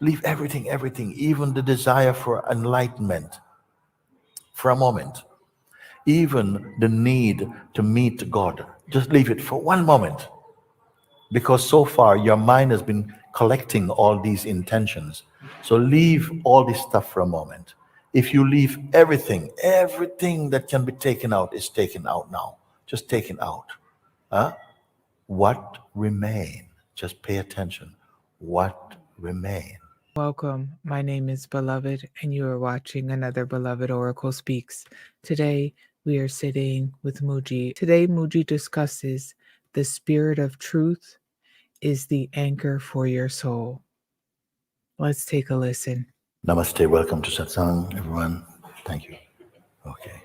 Leave everything, even the desire for enlightenment for a moment. Even the need to meet God. Just leave it for one moment. Because so far your mind has been collecting all these intentions. So leave all this stuff for a moment. If you leave everything that can be taken out is taken out now. Just taken out. What remain? Just pay attention. What remain? Welcome. My name is Beloved, and you are watching another Beloved Oracle Speaks. Today, we are sitting with Mooji. Today, Mooji discusses the spirit of truth is the anchor for your soul. Let's take a listen. Namaste. Welcome to Satsang, everyone. Thank you. Okay.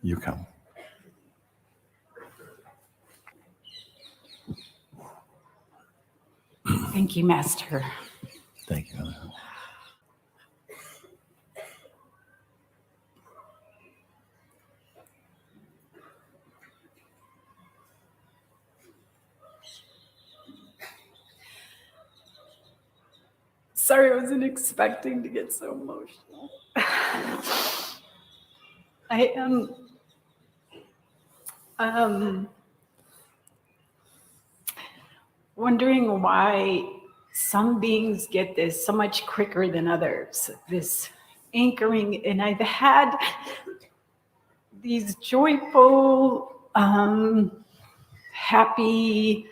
You come. Thank you, Master. Thank you. Sorry, I wasn't expecting to get so emotional. I am wondering why some beings get this so much quicker than others, this anchoring. And I've had these joyful, happy,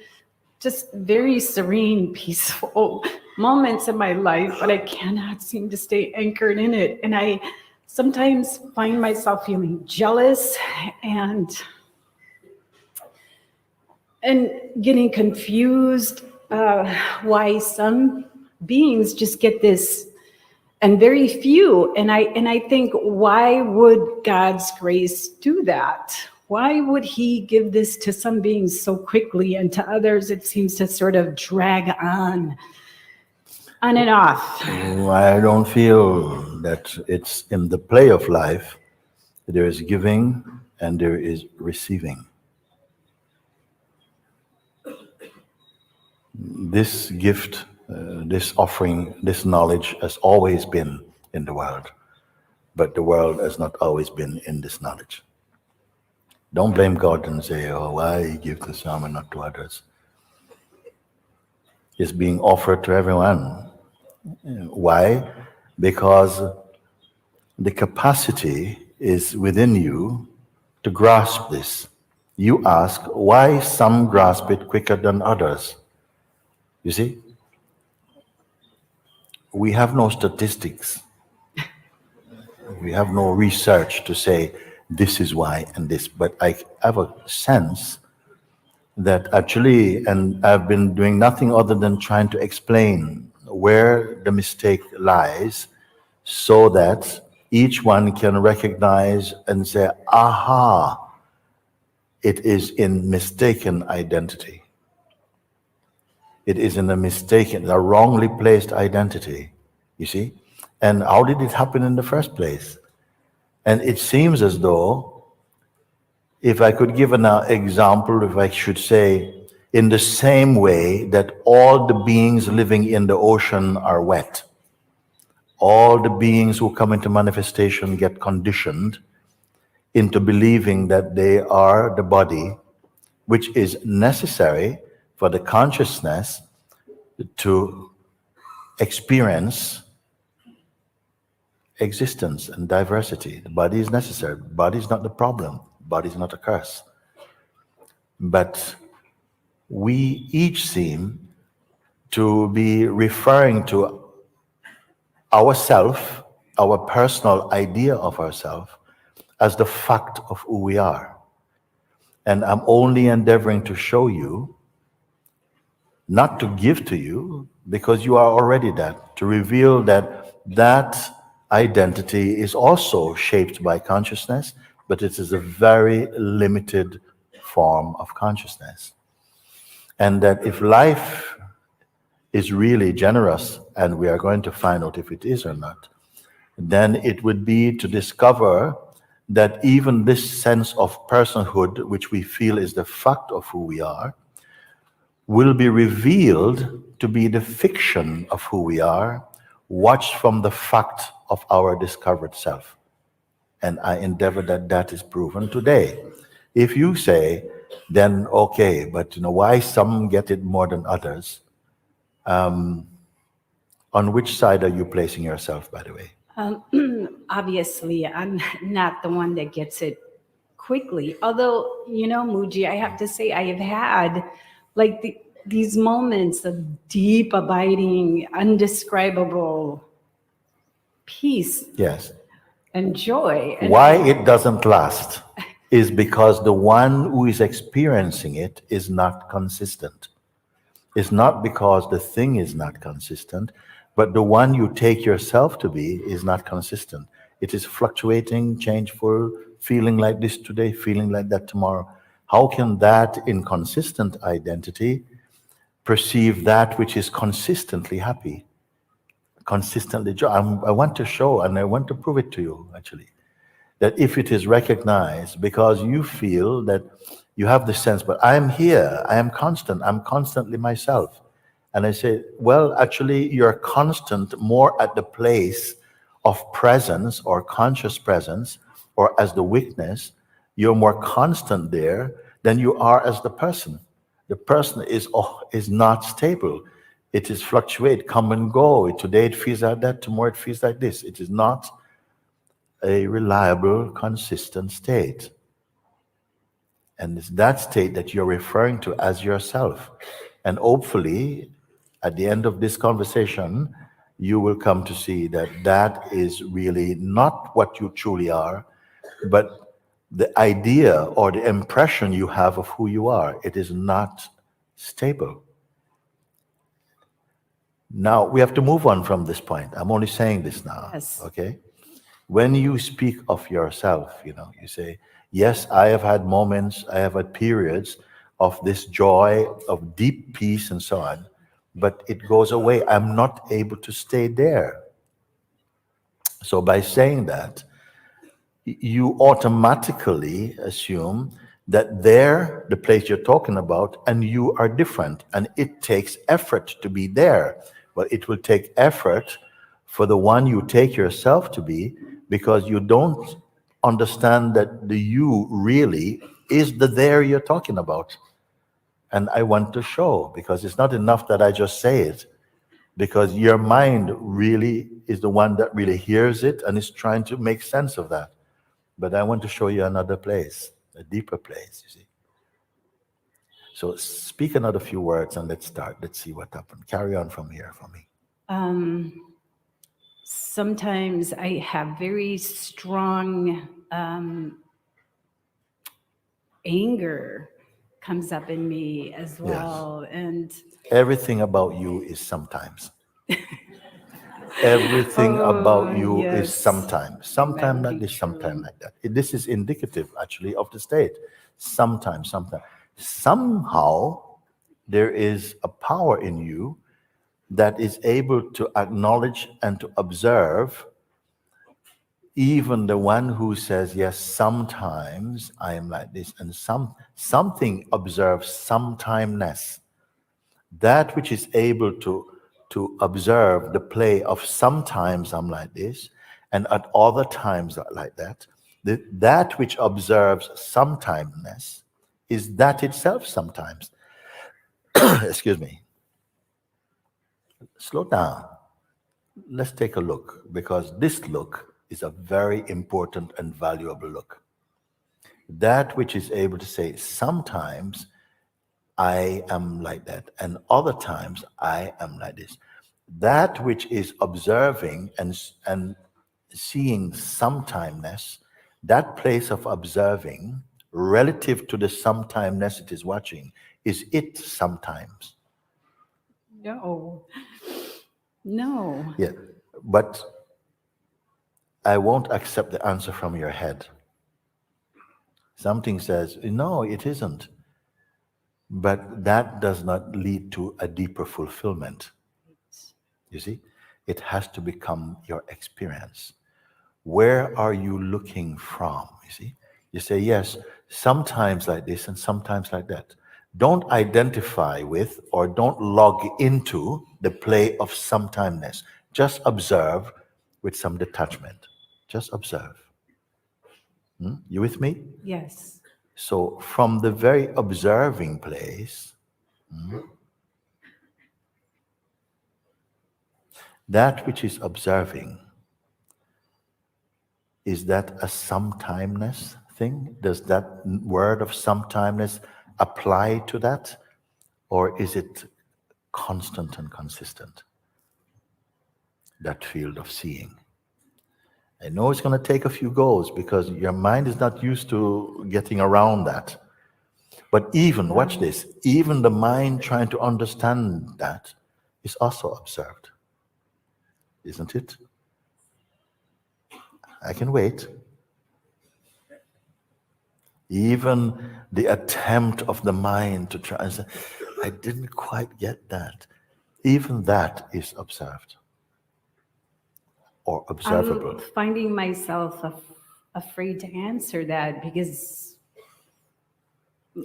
just very serene, peaceful moments in my life, but I cannot seem to stay anchored in it. And I sometimes find myself feeling jealous and getting confused why some beings just get this and very few. And I think, why would God's grace do that? Why would he give this to some beings so quickly, and to others it seems to sort of drag on and off? I don't feel that it's in the play of life. There is giving and there is receiving. This gift, this offering, this knowledge has always been in the world, but the world has not always been in this knowledge. Don't blame God and say, oh, why he gives to some and not to others. It's being offered to everyone. Why? Because the capacity is within you to grasp this. You ask why some grasp it quicker than others. You see? We have no statistics. We have no research to say this is why and this. But I have a sense that actually, and I've been doing nothing other than trying to explain where the mistake lies so that each one can recognize and say, aha, it is in mistaken identity. It is in a wrongly placed identity, you see? And how did it happen in the first place? And it seems as though, if I could give an example, if I should say, in the same way that all the beings living in the ocean are wet, all the beings who come into manifestation get conditioned into believing that they are the body, which is necessary for the consciousness to experience existence and diversity. The body is necessary. The body is not the problem. The body is not a curse. But we each seem to be referring to ourself, our personal idea of ourselves, as the fact of who we are. And I'm only endeavoring to show you, not to give to you, because you are already that, to reveal that that identity is also shaped by consciousness, but it is a very limited form of consciousness. And that if life is really generous, and we are going to find out if it is or not, then it would be to discover that even this sense of personhood, which we feel is the fact of who we are, will be revealed to be the fiction of who we are, watched from the fact of our discovered self. And I endeavor that that is proven today. If you say, then okay, but why some get it more than others? On which side are you placing yourself, by the way? Obviously, I'm not the one that gets it quickly. Although, Mooji, I have to say, I have had like these moments of deep, abiding, undescribable peace Yes. and joy. And Why it doesn't last is because the one who is experiencing it is not consistent. It's not because the thing is not consistent, but the one you take yourself to be is not consistent. It is fluctuating, changeful, feeling like this today, feeling like that tomorrow. How can that inconsistent identity perceive that which is consistently happy, consistently joy? I want to show and I want to prove it to you, actually, that if it is recognized because you feel that you have the sense, but I am here, I am constant, I'm constantly myself. And I say, well, actually, you're constant more at the place of presence or conscious presence or as the witness. You're more constant there than you are as the person. The person is not stable. It is fluctuate, come and go. Today it feels like that, tomorrow it feels like this. It is not a reliable, consistent state. And it's that state that you're referring to as yourself. And hopefully, at the end of this conversation, you will come to see that that is really not what you truly are, but the idea or the impression you have of who you are. It is not stable. Now, we have to move on from this point. I'm only saying this now, Yes. okay? When you speak of yourself, you say, yes, I have had moments, I have had periods of this joy, of deep peace and so on, but it goes away. I'm not able to stay there. So by saying that, you automatically assume that there, the place you're talking about, and you are different, and it takes effort to be there. Well, it will take effort for the one you take yourself to be, because you don't understand that the you really is the there you're talking about. And I want to show, because it's not enough that I just say it, because your mind really is the one that really hears it and is trying to make sense of that. But I want to show you another place, a deeper place, you see. So speak another few words and let's start. Let's see what happened. Carry on from here for me. Sometimes I have very strong anger comes up in me as well. And Everything about you is sometimes. Everything about you is yes. sometimes. Sometimes like this, sometimes like that. This is indicative, actually, of the state. Sometimes. Somehow, there is a power in you that is able to acknowledge and to observe even the one who says, yes, sometimes I am like this, and something observes sometimeness. That which is able to observe the play of sometimes I'm like this, and at other times like that, that which observes sometimeness is that itself sometimes. Excuse me. Slow down. Let's take a look, because this look is a very important and valuable look. That which is able to say, sometimes I am like that, and other times I am like this. That which is observing and seeing sometimeness, that place of observing relative to the sometimeness it is watching, is it sometimes. No. Yeah, but I won't accept the answer from your head. Something says, no, it isn't. But that does not lead to a deeper fulfillment. You see, it has to become your experience. Where are you looking from? You see? You say, yes, sometimes like this and sometimes like that. Don't identify with or don't log into the play of sometimeness. Just observe with some detachment. Just observe. You with me? Yes. So from the very observing place, that which is observing, is that a sometimeness thing? Does that word of sometimeness apply to that? Or is it constant and consistent? That field of seeing. I know it's going to take a few goes because your mind is not used to getting around that. But even, watch this, even the mind trying to understand that is also observed. Isn't it? I can wait. Even the attempt of the mind to try and say, I didn't quite get that. Even that is observed or observable. I'm finding myself afraid to answer that because,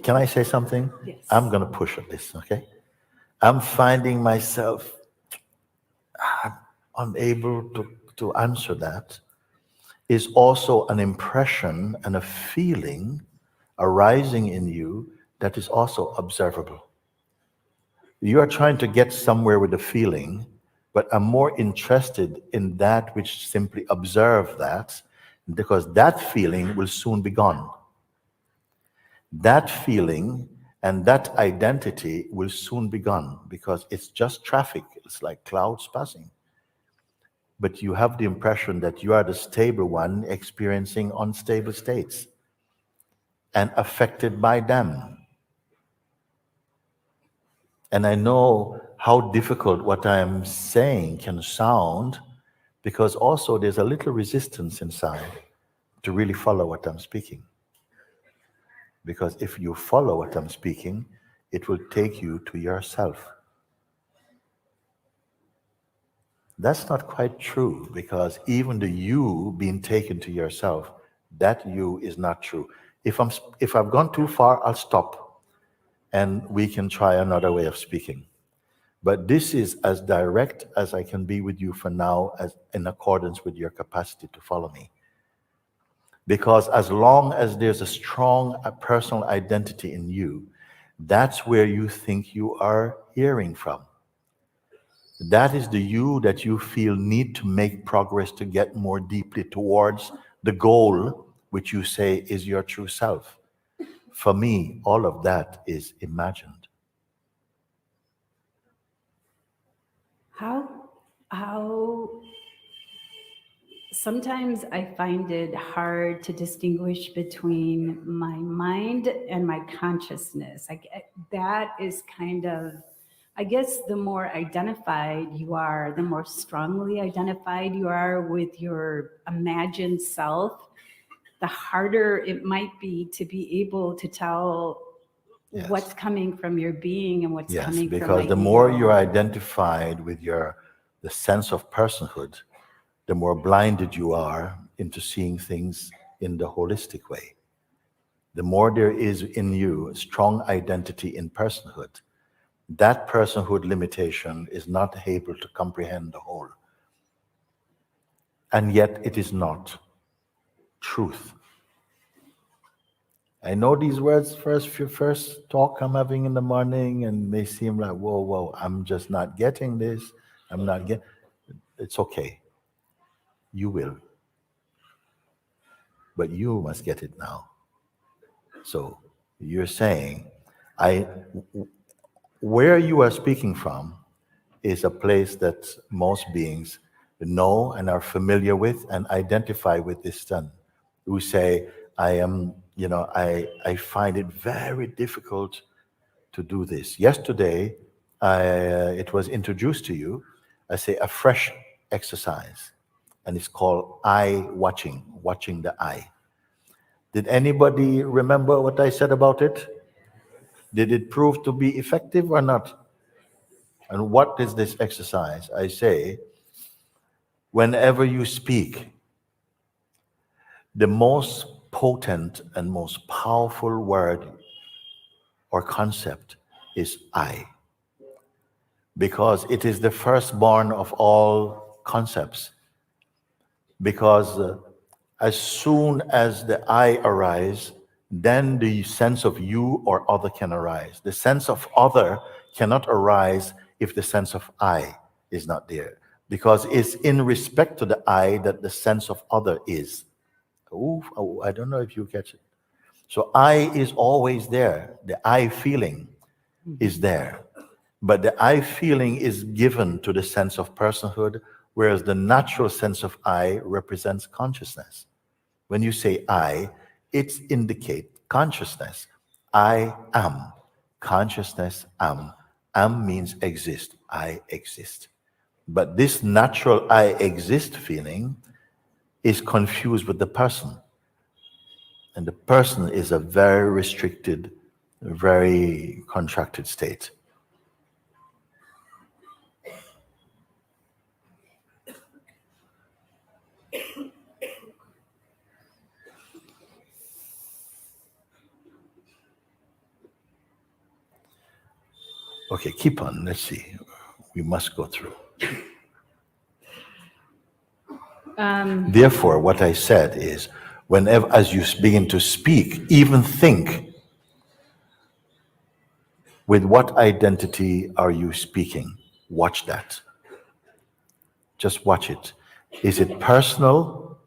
Can I say something? yes. I'm going to push at this, okay? I'm finding myself unable to answer that. Is also an impression and a feeling arising in you that is also observable. You are trying to get somewhere with the feeling, but I'm more interested in that which simply observe that, because that feeling will soon be gone. That feeling and that identity will soon be gone because it's just traffic. It's like clouds passing. But you have the impression that you are the stable one experiencing unstable states and affected by them. And I know how difficult what I'm saying can sound because also there's a little resistance inside to really follow what I'm speaking. Because if you follow what I'm speaking, it will take you to yourself. That's not quite true because even the you being taken to yourself, that you is not true. If I've gone too far, I'll stop and we can try another way of speaking. But this is as direct as I can be with you for now, as in accordance with your capacity to follow me. Because as long as there's a strong personal identity in you, that's where you think you are hearing from. That is the you that you feel need to make progress to get more deeply towards the goal, which you say is your true self. For me, all of that is imagined. How sometimes I find it hard to distinguish between my mind and my consciousness. That is kind of, I guess the more identified you are, the more strongly identified you are with your imagined self, the harder it might be to be able to tell Yes. what's coming from your being and what's coming from because my the more ego. you're identified with the sense of personhood, the more blinded you are into seeing things in the holistic way. The more there is in you a strong identity in personhood, that personhood limitation is not able to comprehend the whole. And yet it is not truth. I know these words first talk I'm having in the morning and they seem like, whoa, I'm just not getting this. It's okay. You will. But you must get it now. So you're saying, where you are speaking from is a place that most beings know and are familiar with and identify with this son who say, I find it very difficult to do this. Yesterday, it was introduced to you, I say, a fresh exercise, and it's called eye watching, watching the eye. Did anybody remember what I said about it? Did it prove to be effective or not? And what is this exercise? I say, whenever you speak, The most potent and most powerful word or concept is I, because it is the firstborn of all concepts. Because as soon as the I arise, then the sense of you or other can arise. The sense of other cannot arise if the sense of I is not there, because it's in respect to the I that the sense of other is. Oh, I don't know if you catch it. So I is always there. The I feeling is there. But the I feeling is given to the sense of personhood, whereas the natural sense of I represents consciousness. When you say I, it indicates consciousness. I am. Consciousness am. Am means exist. I exist. But this natural I exist feeling is confused with the person. And the person is a very restricted, very contracted state. Okay, keep on. Let's see. We must go through. Therefore, what I said is, whenever, as you begin to speak, even think, with what identity are you speaking? Watch that. Just watch it. Is it personal?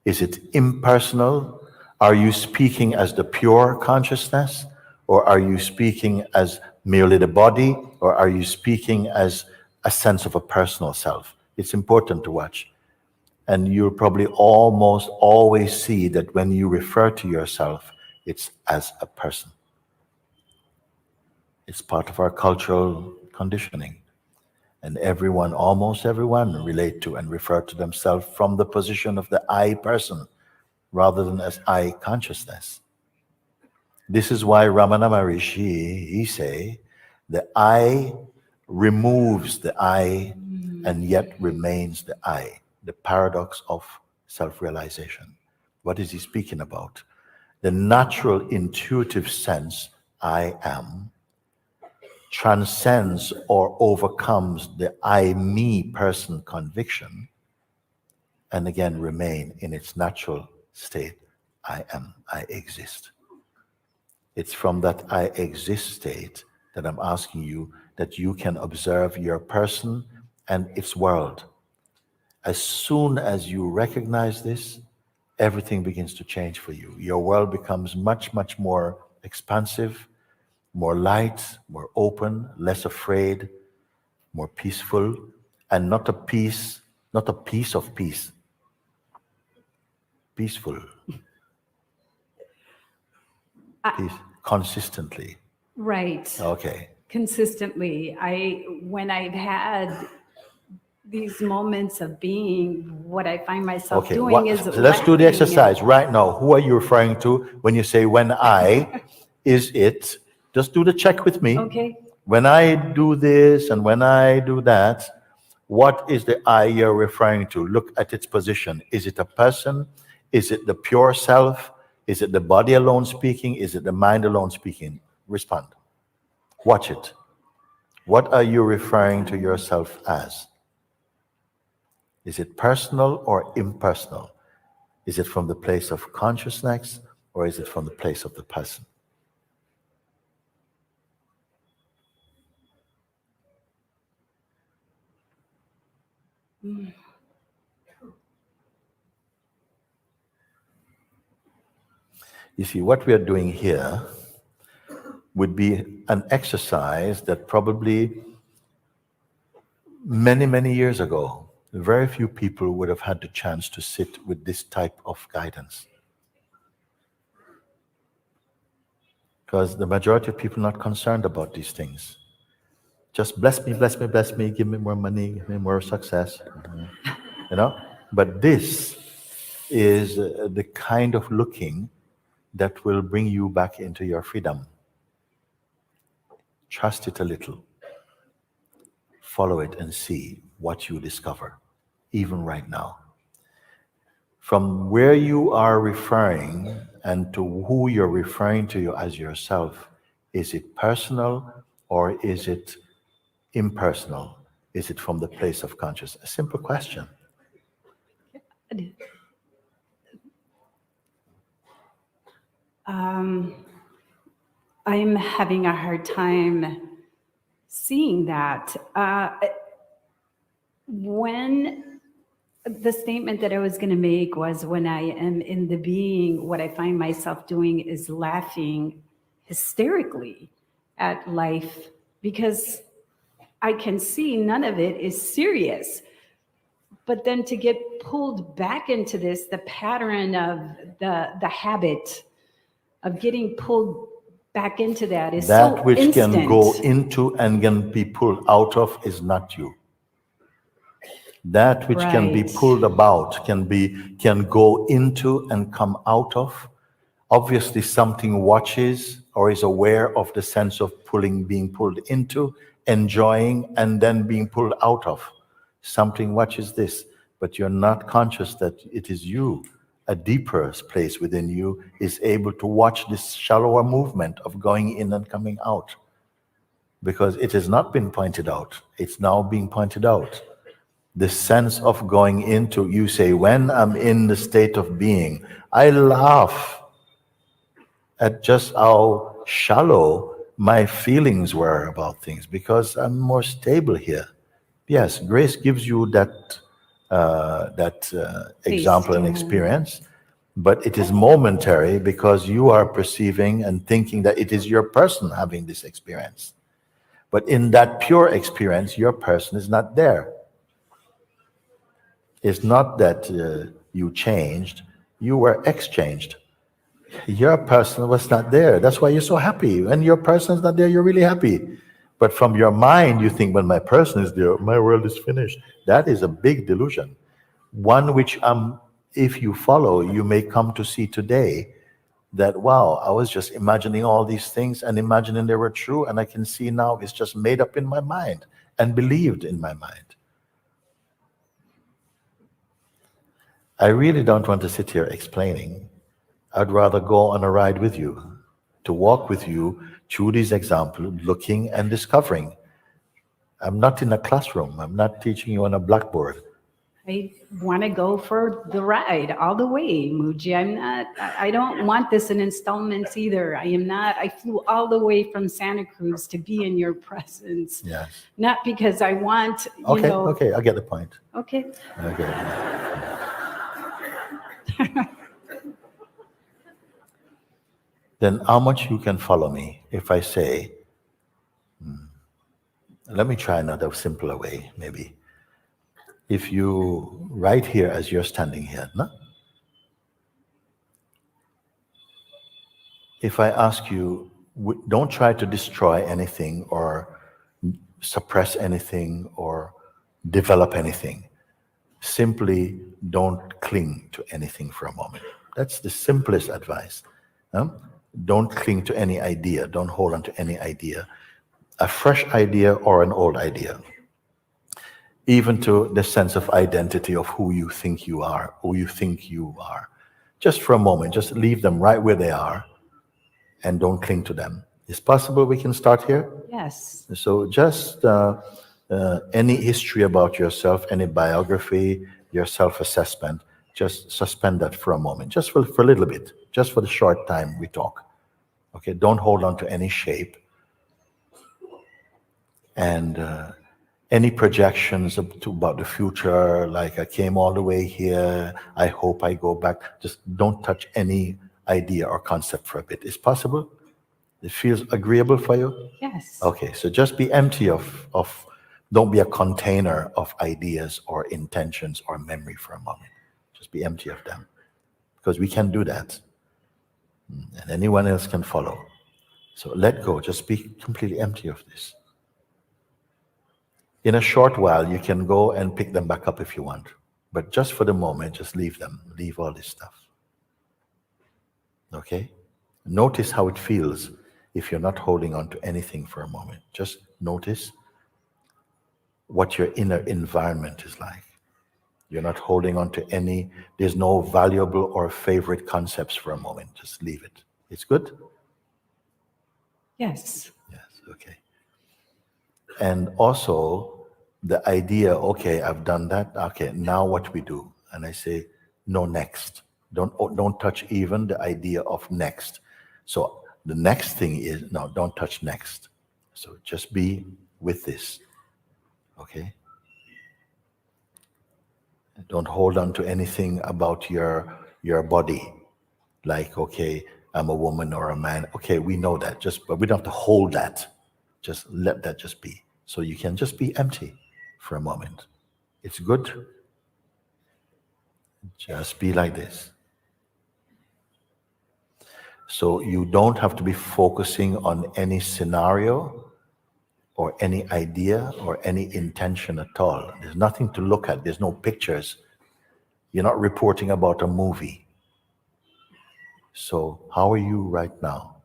Is it impersonal? Are you speaking as the pure consciousness? Or are you speaking as merely the body? Or are you speaking as a sense of a personal self? It's important to watch. And you'll probably almost always see that when you refer to yourself, it's as a person. It's part of our cultural conditioning. And everyone, almost everyone, relate to and refer to themselves from the position of the I person rather than as I consciousness. This is why Ramana Maharishi, he say, the I removes the I and yet remains the I. The paradox of self-realization. What is he speaking about? The natural intuitive sense, I am, transcends or overcomes the I, me person conviction, and again remain in its natural state, I am, I exist. It's from that I exist state that I'm asking you that you can observe your person and its world. As soon as you recognize this, everything begins to change for you. Your world becomes much, much more expansive, more light, more open, less afraid, more peaceful, and not a piece of peace. Peaceful. Peace. Consistently. Right. Okay. Consistently. When I've had these moments of being, what I find myself Okay. doing is So let's do the laughing exercise right now. Who are you referring to when you say when I? Is it? Just do the check with me. Okay. When I do this and when I do that, what is the I you're referring to? Look at its position. Is it a person? Is it the pure self? Is it the body alone speaking? Is it the mind alone speaking? Respond. Watch it. What are you referring to yourself as? Is it personal or impersonal? Is it from the place of consciousness or is it from the place of the person? You see, what we are doing here would be an exercise that probably many, many years ago, very few people would have had the chance to sit with this type of guidance. Because the majority of people are not concerned about these things. Just bless me, bless me, bless me, give me more money, give me more success. You know? But this is the kind of looking that will bring you back into your freedom. Trust it a little. Follow it and see what you discover, even right now. from where you are referring and to who you're referring to you as yourself, is it personal or is it impersonal? Is it from the place of consciousness? A simple question. I'm having a hard time seeing that. When the statement that I was going to make was, when I am in the being, what I find myself doing is laughing hysterically at life, because I can see none of it is serious. But then to get pulled back into this, the pattern of the habit of getting pulled back into that is That so which instant. can go into and can be pulled out of is not you. That which can be Right. pulled about can go into and come out of. Obviously, something watches or is aware of the sense of being pulled into, enjoying, and then being pulled out of. Something watches this, but you're not conscious that it is you. A deeper place within you is able to watch this shallower movement of going in and coming out. Because it has not been pointed out. It's now being pointed out. The sense of going into, you say, when I'm in the state of being, I laugh at just how shallow my feelings were about things because I'm more stable here. Yes, grace gives you that example and yeah. experience, but it is momentary because you are perceiving and thinking that it is your person having this experience. But in that pure experience, your person is not there. It's not that you changed, you were exchanged. Your person was not there. That's why you're so happy. When your person is not there, you're really happy. But from your mind, you think, when my person is there, my world is finished. That is a big delusion. One which, if you follow, you may come to see today that, wow, I was just imagining all these things and imagining they were true, and I can see now it's just made up in my mind and believed in my mind. I really don't want to sit here explaining. I'd rather go on a ride with you, to walk with you through these examples, looking and discovering. I'm not in a classroom. I'm not teaching you on a blackboard. I want to go for the ride all the way, Mooji. I don't want this in installments either. I flew all the way from Santa Cruz to be in your presence. Yes. Not because I want, Okay, I get the point. Okay. Okay. Then how much you can follow me if I say, let me try another simpler way, maybe. If you, right here as you're standing here, no? If I ask you, don't try to destroy anything or suppress anything or develop anything. Simply don't cling to anything for a moment. That's the simplest advice. Don't cling to any idea. Don't hold on to any idea. A fresh idea or an old idea. Even to the sense of identity of who you think you are, Just for a moment, just leave them right where they are and don't cling to them. It's possible we can start here? Yes. So just any history about yourself, any biography, your self-assessment, just suspend that for a moment, just for a little bit, just for the short time we talk. Okay, don't hold on to any shape. And any projections about the future, like I came all the way here, I hope I go back, just don't touch any idea or concept for a bit. It's possible? It feels agreeable for you? Yes. Okay, so just be empty of don't be a container of ideas or intentions or memory for a moment. Just be empty of them. Because we can do that. And anyone else can follow. So let go, just be completely empty of this. In a short while, you can go and pick them back up if you want. But just for the moment, just leave them. Leave all this stuff. Okay? Notice how it feels if you're not holding on to anything for a moment. Just notice what your inner environment is like. You're not holding on to any, there's no valuable or favorite concepts for a moment. Just leave it. It's good? Yes. Yes, okay. And also the idea, okay, I've done that. Okay, now what we do? And I say, no, next. Don't touch even the idea of next. So the next thing is, no, don't touch next. So just be with this, okay? Don't hold on to anything about your body. Like, okay, I'm a woman or a man. Okay, we know that. But we don't have to hold that. Just let that just be. So you can just be empty for a moment. It's good. Just be like this. So you don't have to be focusing on any scenario or any idea or any intention at all. There's nothing to look at. There's no pictures. You're not reporting about a movie. So how are you right now?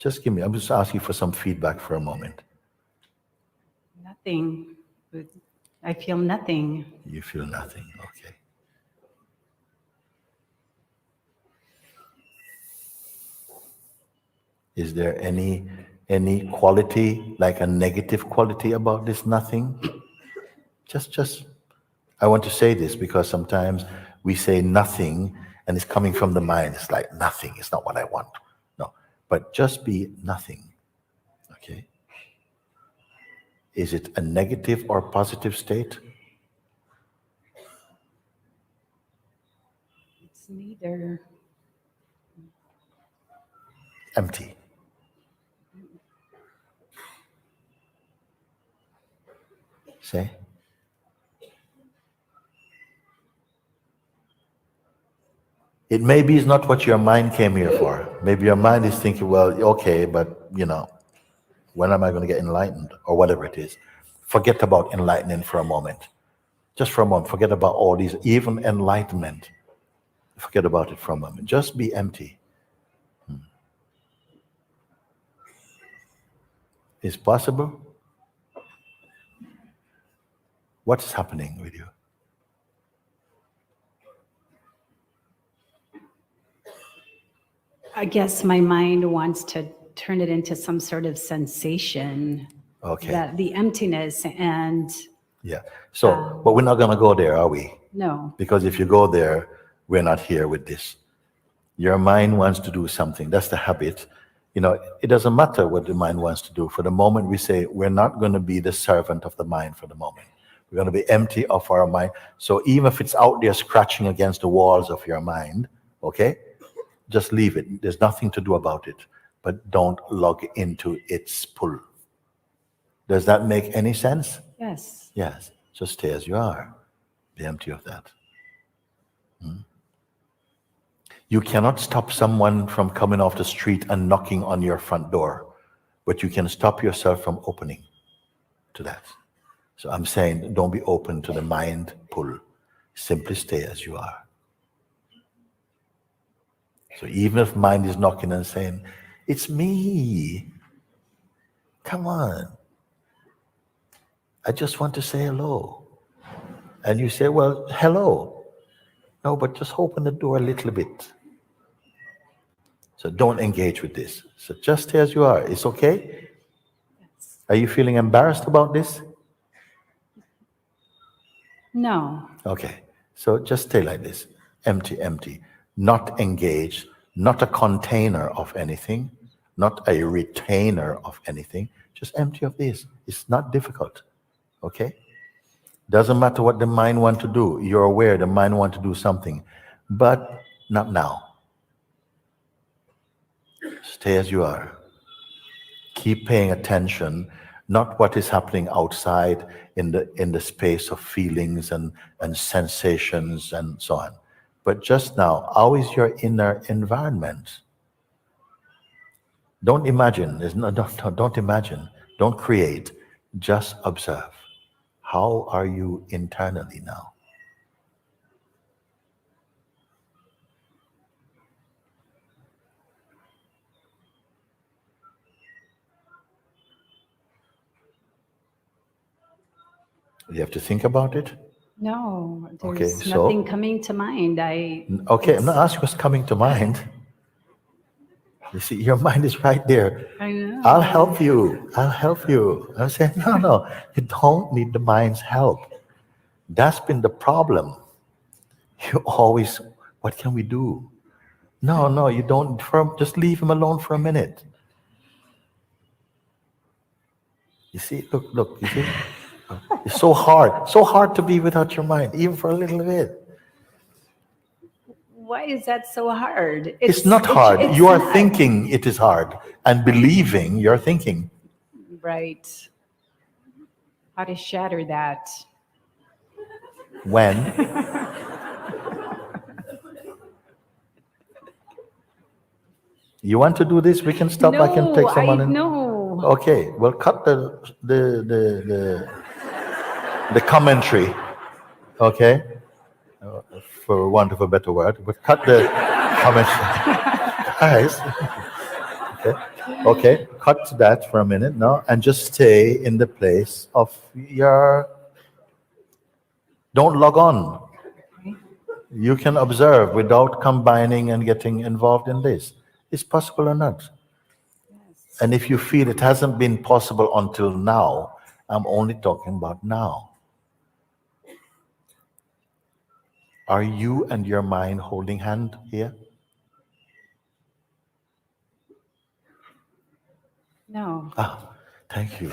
I'm just asking for some feedback for a moment. Nothing. I feel nothing. You feel nothing, okay. Is there any quality, like a negative quality about this nothing? Just, I want to say this because sometimes we say nothing and it's coming from the mind. It's like nothing, it's not what I want. No, but just be nothing, okay? Is it a negative or positive state? It's neither. Empty. Say? It maybe is not what your mind came here for. Maybe your mind is thinking, well, okay, but when am I going to get enlightened or whatever it is? Forget about enlightenment for a moment. Just for a moment, forget about all these, even enlightenment. Forget about it for a moment. Just be empty. Is possible? What's happening with you? I guess my mind wants to turn it into some sort of sensation. Okay. That the emptiness and Yeah. So, but we're not going to go there, are we? no. Because if you go there, we're not here with this. Your mind wants to do something. That's the habit. It doesn't matter what the mind wants to do. For the moment, we say we're not going to be the servant of the mind for the moment. We're going to be empty of our mind. So even if it's out there scratching against the walls of your mind, okay, just leave it. There's nothing to do about it. But don't log into its pull. Does that make any sense? Yes. Yes. Just stay as you are. Be empty of that. You cannot stop someone from coming off the street and knocking on your front door, but you can stop yourself from opening to that. So I'm saying don't be open to the mind pull. Simply stay as you are. So even if mind is knocking and saying, it's me, come on, I just want to say hello. And you say, well, hello. No, but just open the door a little bit. So don't engage with this. So just stay as you are. It's okay? Yes. Are you feeling embarrassed about this? No. Okay. So just stay like this. Empty, empty. Not engaged, not a container of anything, not a retainer of anything. Just empty of this. It's not difficult. Okay? Doesn't matter what the mind wants to do. You're aware the mind wants to do something, but not now. Stay as you are. Keep paying attention, not what is happening outside in the space of feelings and sensations and so on, but just now, how is your inner environment? Don't imagine. Don't imagine. Don't create. Just observe. How are you internally now? You have to think about it. No, Okay, there's so- nothing coming to mind. Okay, I'm not asking what's coming to mind. You see, your mind is right there. I know. I'll help you. I'll help you. I'm saying, no, you don't need the mind's help. That's been the problem. You always, what can we do? No, you don't. Just leave him alone for a minute. You see, look, you see? It's so hard to be without your mind, even for a little bit. Why is that so hard? It's not hard. it's You are not. thinking it is hard, and believing you're thinking. Right. How to shatter that? When you want to do this, we can stop. I can take someone in. No. Okay, well, cut the commentary. Okay, for want of a better word, but cut the commentary, guys. Okay, cut that for a minute now, and just stay in the place of your. Don't log on. You can observe without combining and getting involved in this. Is possible or not? Yes. And if you feel it hasn't been possible until now, I'm only talking about now. Are you and your mind holding hand here? No. Ah, thank you.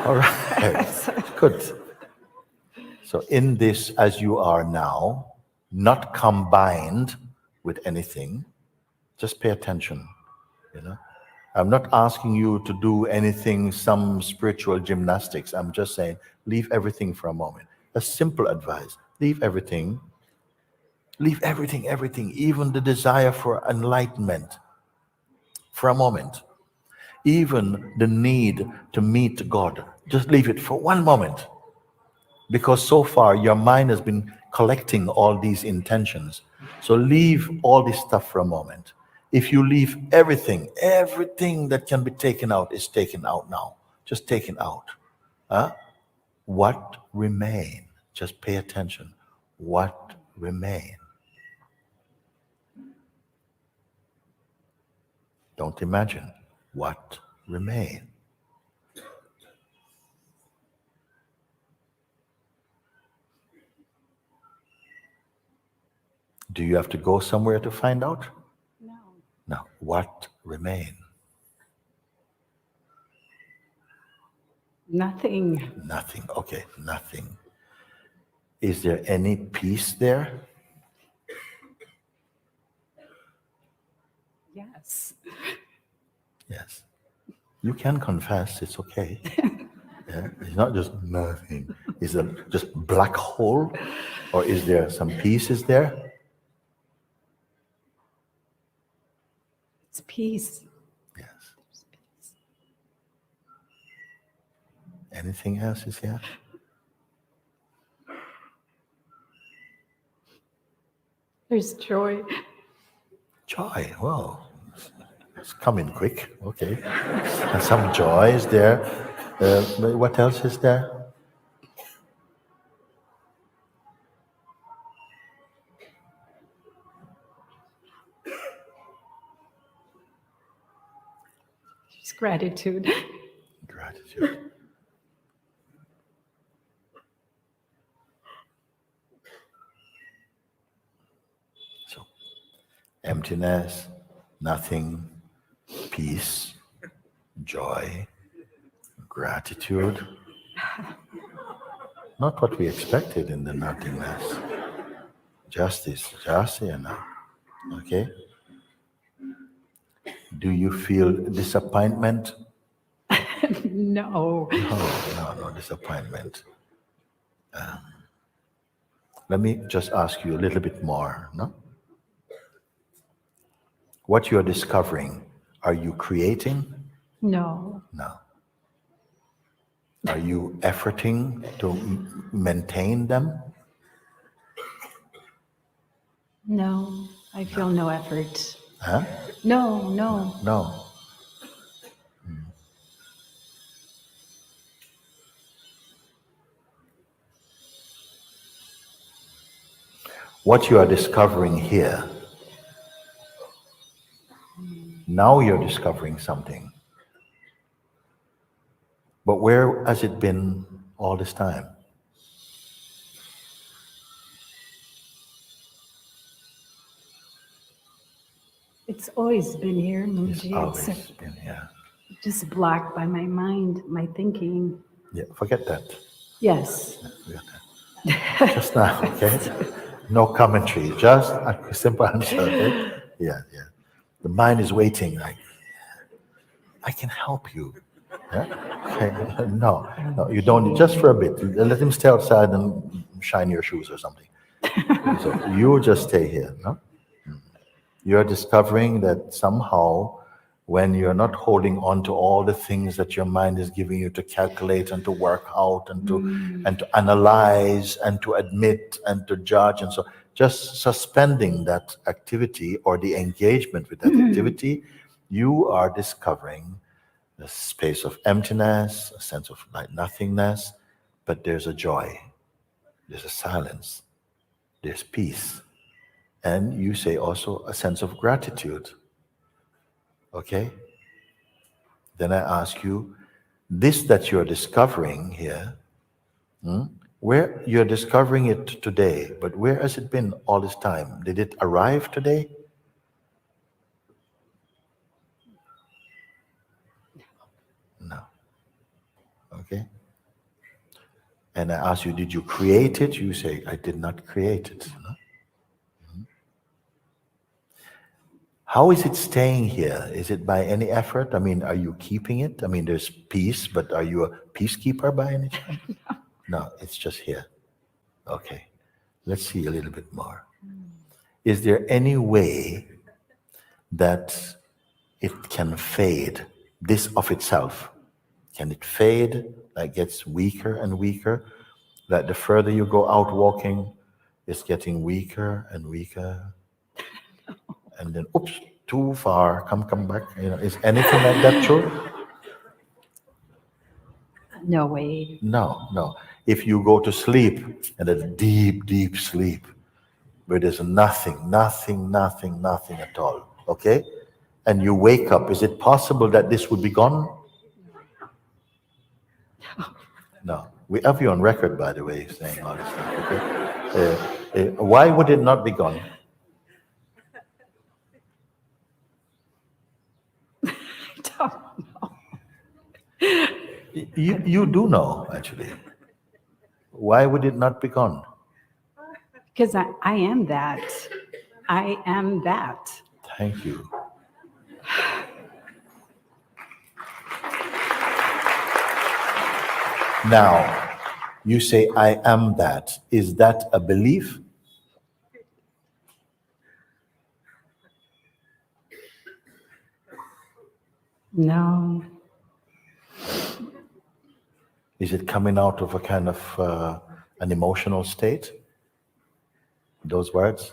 All right, good. So in this, as you are now, not combined with anything, just pay attention. You know, I'm not asking you to do anything, some spiritual gymnastics. I'm just saying, leave everything for a moment. A simple advice: leave everything. Leave everything, even the desire for enlightenment, for a moment. Even the need to meet God. Just leave it for one moment. Because so far your mind has been collecting all these intentions. So leave all this stuff for a moment. If you leave everything that can be taken out is taken out now. Just taken out. What remain? Just pay attention. What remain? Don't imagine. What remain? Do you have to go somewhere to find out? No. No. What remain? Nothing. Nothing. Okay, nothing. Is there any peace there? Yes. Yes. You can confess, it's okay. Yeah? It's not just nothing. Is it just black hole? Or is there some pieces there? It's peace. Yes. Anything else is here? There's joy. Joy. Well, it's coming quick. Okay. And some joy is there. What else is there? There's gratitude. Gratitude. So, emptiness, nothing, peace, joy, gratitude. Not what we expected in the nothingness. Justice, just enough. Okay? Do you feel disappointment? No. No disappointment. Let me just ask you a little bit more, no? What you're discovering, are you creating? No. No. Are you efforting to maintain them? No. I feel no effort. Huh? No. No. what you are discovering here, now you're discovering something. But where has it been all this time? It's always been here, It's Mooji. always It's been here. just blocked by my mind, my thinking. Yeah, forget that. Yes. Forget that. Just now, okay? No commentary, just a simple answer, okay? Yeah. The mind is waiting, like, I can help you. Yeah? Okay. No, you don't, just for a bit. Let him stay outside and shine your shoes or something. So you just stay here, no? You're discovering that somehow when you're not holding on to all the things that your mind is giving you to calculate and to work out and to analyze and to admit and to judge and so just suspending that activity or the engagement with that activity, you are discovering a space of emptiness, a sense of like nothingness, but there's a joy, there's a silence, there's peace. And you say also a sense of gratitude. Okay? Then I ask you, this that you're discovering here, where you're discovering it today, but where has it been all this time? Did it arrive today? No. Okay? And I ask you, did you create it? You say, I did not create it. No? How is it staying here? Is it by any effort? I mean, are you keeping it? I mean, there's peace, but are you a peacekeeper by any chance? No, it's just here. Okay. Let's see a little bit more. Is there any way that it can fade, this of itself? Can it fade, like gets weaker and weaker? That the further you go out walking, it's getting weaker and weaker. And then, oops, too far, come back. You know, is anything like that true? No way. No. If you go to sleep, and a deep sleep, where there's nothing at all, okay? And you wake up, is it possible that this would be gone? No. We have you on record, by the way, saying all this stuff, okay? Why would it not be gone? I don't know. You do know, actually. Why would it not be gone? Because I am that. I am that. Thank you. Now, you say, I am that. Is that a belief? No. Is it coming out of a kind of an emotional state? Those words?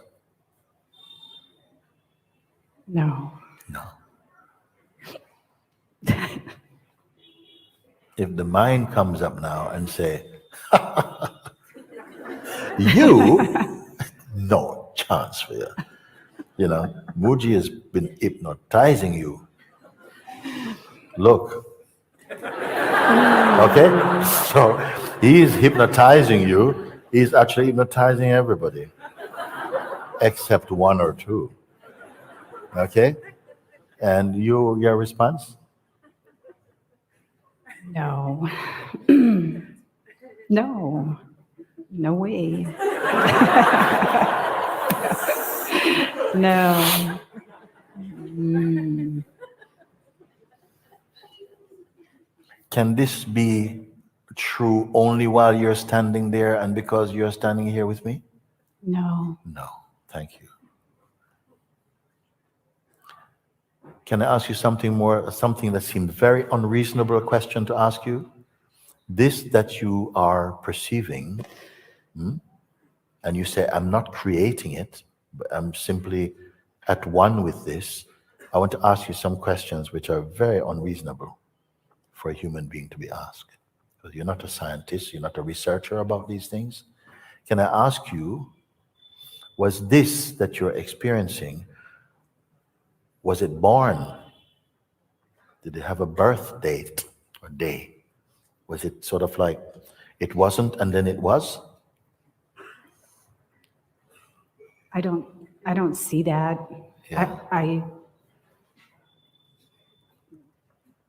No. No. If the mind comes up now and say, you, no chance for you. You know, Mooji has been hypnotizing you. Look. Okay? So he's hypnotizing you. He's actually hypnotizing everybody. Except one or two. Okay? And your response? No. No. No way. No. Can this be true only while you're standing there and because you're standing here with me? No. No. Thank you. Can I ask you something more, something that seemed very unreasonable, a question to ask you? This that you are perceiving, and you say, I'm not creating it, but I'm simply at one with this. I want to ask you some questions which are very unreasonable for a human being to be asked. Because you're not a scientist, you're not a researcher about these things. Can I ask you, Was this that you're experiencing, was it born? Did it have a birth date or day? Was it sort of like it wasn't and then it was? I don't see that. Yeah.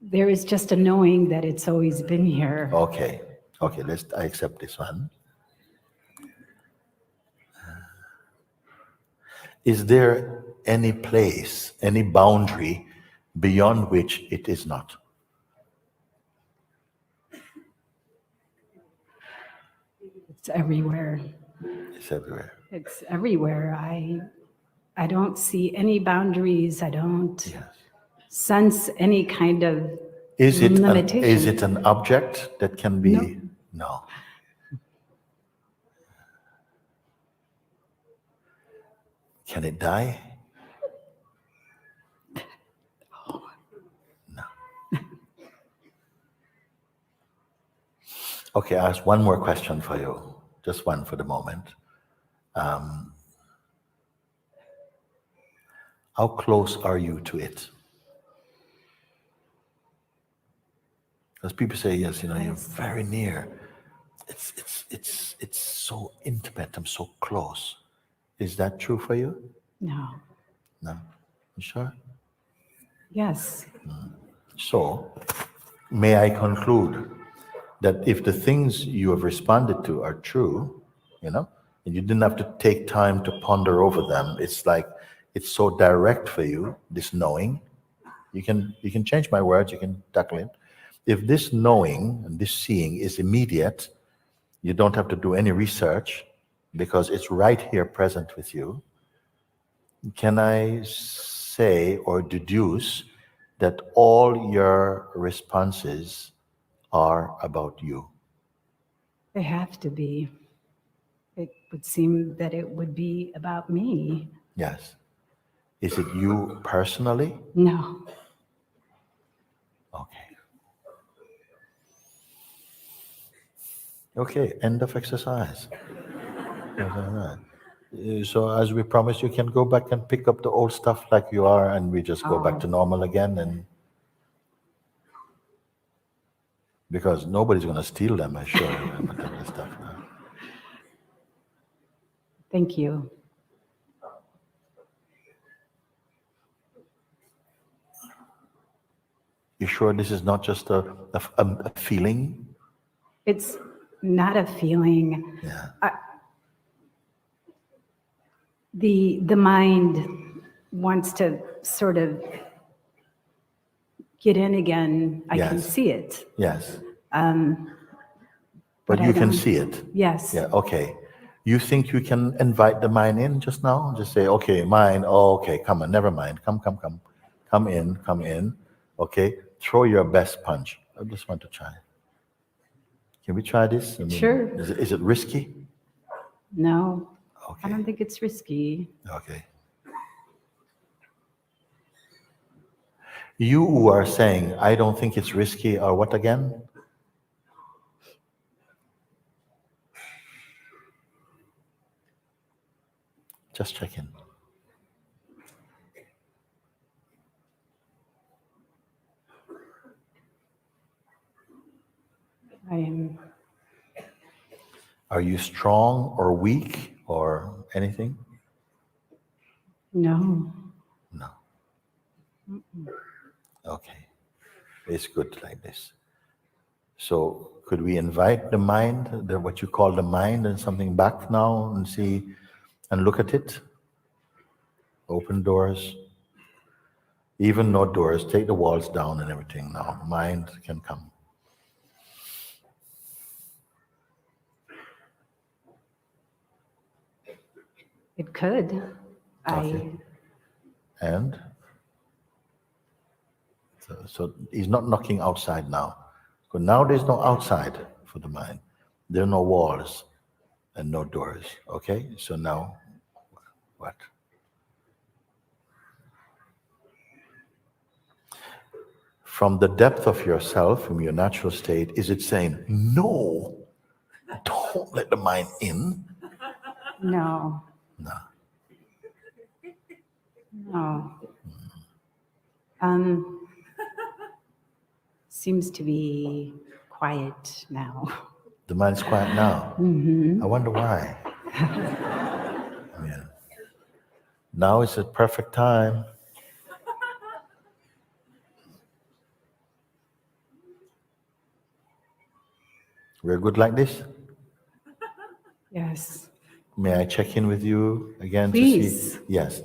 There is just a knowing that it's always been here. Okay, I accept this one. Is there any place, any boundary beyond which it is not? It's everywhere. It's everywhere. It's everywhere. I don't see any boundaries. I don't Yes. sense any kind of Is limitation. it an object that can be? No. Can it die? No. Okay, I ask one more question for you. Just one for the moment. How close are you to it? Because people say, yes, you're very near. It's so intimate. I'm so close. Is that true for you? No. No. You sure? Yes. So, may I conclude that if the things you have responded to are true, and you didn't have to take time to ponder over them, it's like it's so direct for you, this knowing. You can change my words, you can tackle it. If this knowing and this seeing is immediate, you don't have to do any research because it's right here present with you. Can I say or deduce that all your responses are about you? They have to be. It would seem that it would be about me. Yes. Is it you personally? No. Okay. Okay, end of exercise. So as we promised, you can go back and pick up the old stuff like you are, and we just go back to normal again. And because nobody's going to steal them, I assure you. Whatever stuff. Thank you. You sure this is not just a feeling? It's not a feeling. Yeah. The mind wants to sort of get in again. I can Yes. see it. Yes. But you I can don't- see it. Yes. Yeah. Okay. You think you can invite the mind in just now? Just say, okay, mind. Oh, okay. Come on. Never mind. Come. Come in. Okay. Throw your best punch. I just want to try. Can we try this? Sure. Is it risky? No. I Okay. don't think it's risky. Okay. You who are saying, I don't think it's risky, are what again? Just check in. I am. Are you strong or weak or anything? No. No. Okay. It's good like this. So could we invite the mind, what you call the mind, and something back now and see and look at it? Open doors. Even no doors, take the walls down and everything now. Mind can come. It could. Okay. And? So he's not knocking outside now. Because now there's no outside for the mind. There are no walls and no doors. Okay? So now, what? From the depth of yourself, from your natural state, is it saying, no, don't let the mind in? No. No. Oh. Seems to be quiet now. The mind's quiet now. I wonder why. Yeah. Now is the perfect time. We're good like this? Yes. May I check in with you again Please. to see? Yes.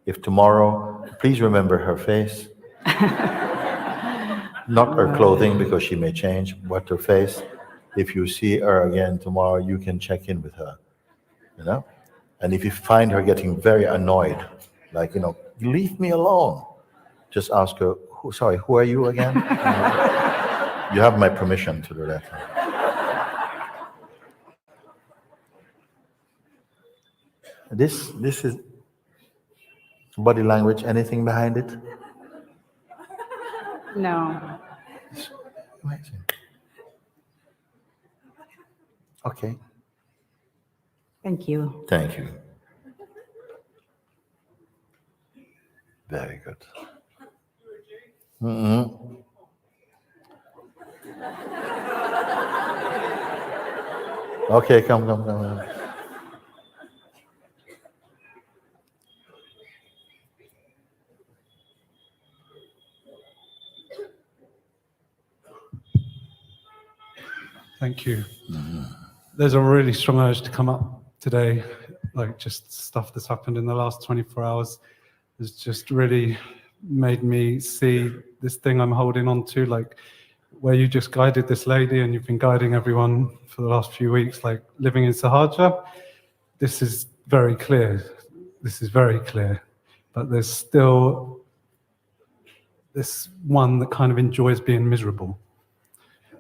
If tomorrow, please remember her face. Not her clothing, because she may change, but her face. If you see her again tomorrow, you can check in with her, you know? And if you find her getting very annoyed, like, leave me alone, just ask her, who are you again? You have my permission to do that. This is body language. Anything behind it? No. Amazing. Okay. Thank you. Thank you. Very good. Okay, come. Thank you. There's a really strong urge to come up today, like just stuff that's happened in the last 24 hours has just really made me see this thing I'm holding on to, like where you just guided this lady and you've been guiding everyone for the last few weeks, like living in Sahaja. This is very clear. This is very clear. But there's still this one that kind of enjoys being miserable.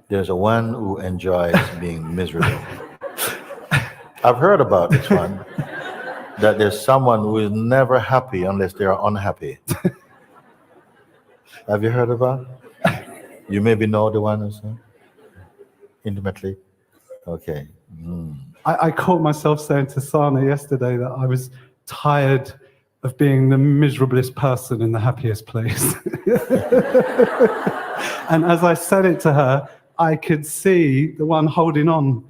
There's a one who enjoys being miserable. I've heard about this one, that there's someone who is never happy unless they are unhappy. Have you heard about it? You maybe know the one also? Intimately? Okay. I caught myself saying to Sana yesterday that I was tired of being the miserablest person in the happiest place. And as I said it to her, I could see the one holding on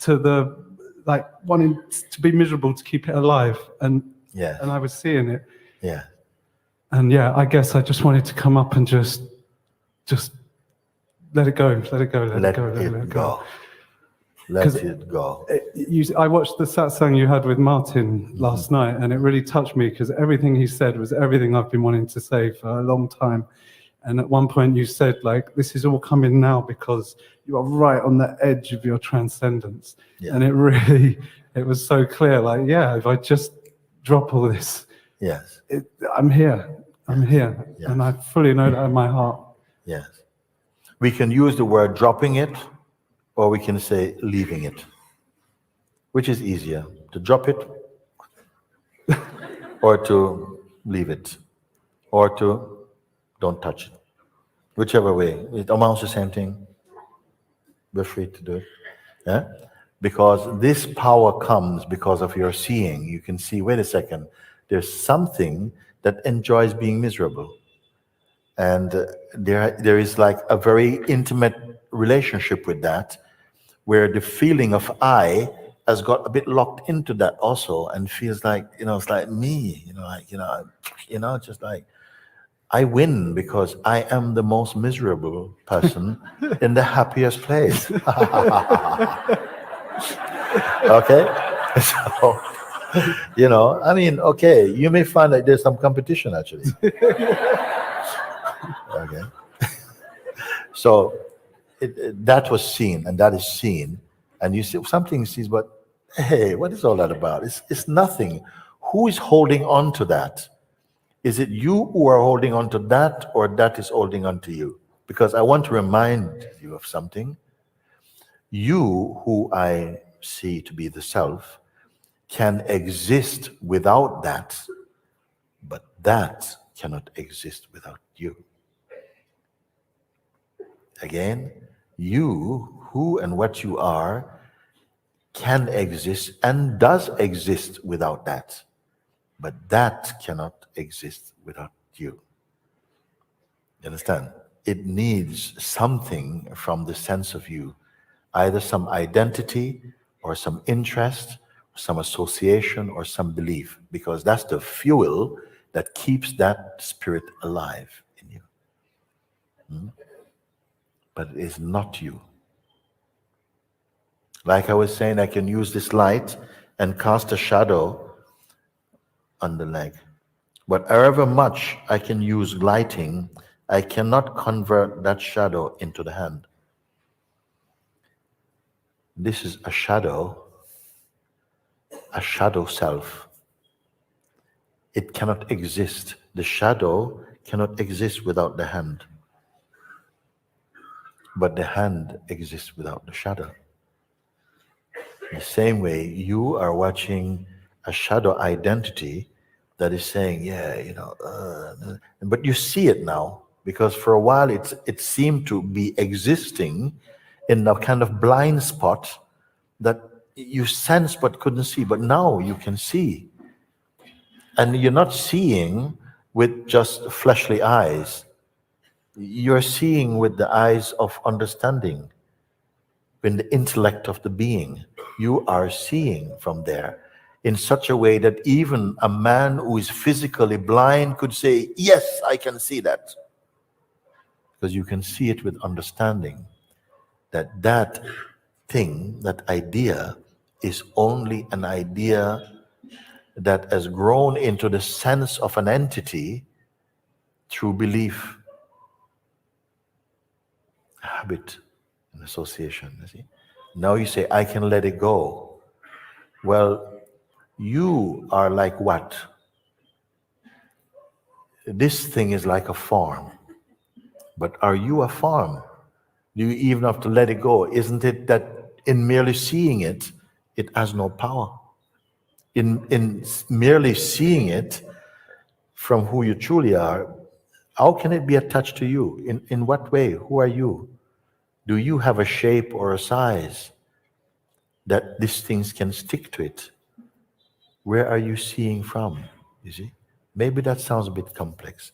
to the, like, wanting to be miserable to keep it alive. And Yes. and I was seeing it. Yeah. And yeah, I guess I just wanted to come up and just let it go, let it go, let it go, let it go. Let 'Cause it go. I watched the satsang you had with Martin last night, and it really touched me because everything he said was everything I've been wanting to say for a long time. And at one point you said, like, this is all coming now because you are right on the edge of your transcendence. Yeah. And it was so clear, like, yeah, if I just drop all this, Yes. I'm here, Yes. and I fully know that in my heart. Yes. We can use the word dropping it, or we can say leaving it. Which is easier, to drop it, or to leave it, or to don't touch it. Whichever way, it amounts to the same thing. We're free to do it. Yeah? Because this power comes because of your seeing. You can see, wait a second, there's something that enjoys being miserable. And there is like a very intimate relationship with that, where the feeling of I has got a bit locked into that also, and feels like, it's like me, just like, I win because I am the most miserable person in the happiest place. Okay? So, okay, you may find that there's some competition actually. Okay. So that was seen, and that is seen, and you see something sees, but hey, what is all that about? It's nothing. Who is holding on to that? Is it you who are holding on to that, or that is holding on to you? Because I want to remind you of something. You, who I see to be the self, can exist without that, but that cannot exist without you. Again, you, who and what you are, can exist and does exist without that. But that cannot exist without you. You understand? It needs something from the sense of you, either some identity or some interest, some association or some belief, because that's the fuel that keeps that spirit alive in you. But it is not you. Like I was saying, I can use this light and cast a shadow on the leg. But however much I can use lighting, I cannot convert that shadow into the hand. This is a shadow self. It cannot exist. The shadow cannot exist without the hand. But the hand exists without the shadow. The same way you are watching a shadow identity that is saying, but you see it now, because for a while it seemed to be existing in a kind of blind spot that you sensed but couldn't see, but now you can see. And you're not seeing with just fleshly eyes. You're seeing with the eyes of understanding, in the intellect of the being. You are seeing from there in such a way that even a man who is physically blind could say, yes, I can see that. Because you can see it with understanding. That thing, that idea, is only an idea that has grown into the sense of an entity through belief, habit, and association. You see? Now you say, I can let it go. Well, you are like what? This thing is like a farm. But are you a farm? Do you even have to let it go? Isn't it that in merely seeing it, it has no power? In merely seeing it from who you truly are, how can it be attached to you? In what way? Who are you? Do you have a shape or a size that these things can stick to it? Where are you seeing from? You see? Maybe that sounds a bit complex.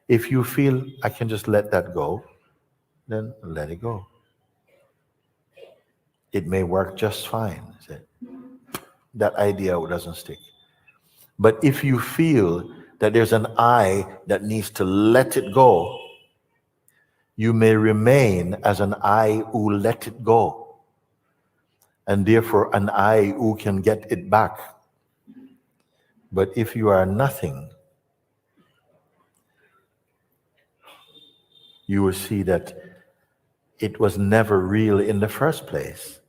If you feel I can just let that go, then let it go. It may work just fine. That idea doesn't stick. But if you feel that there's an I that needs to let it go, you may remain as an I who let it go, and therefore an I who can get it back. But if you are nothing, you will see that it was never real in the first place.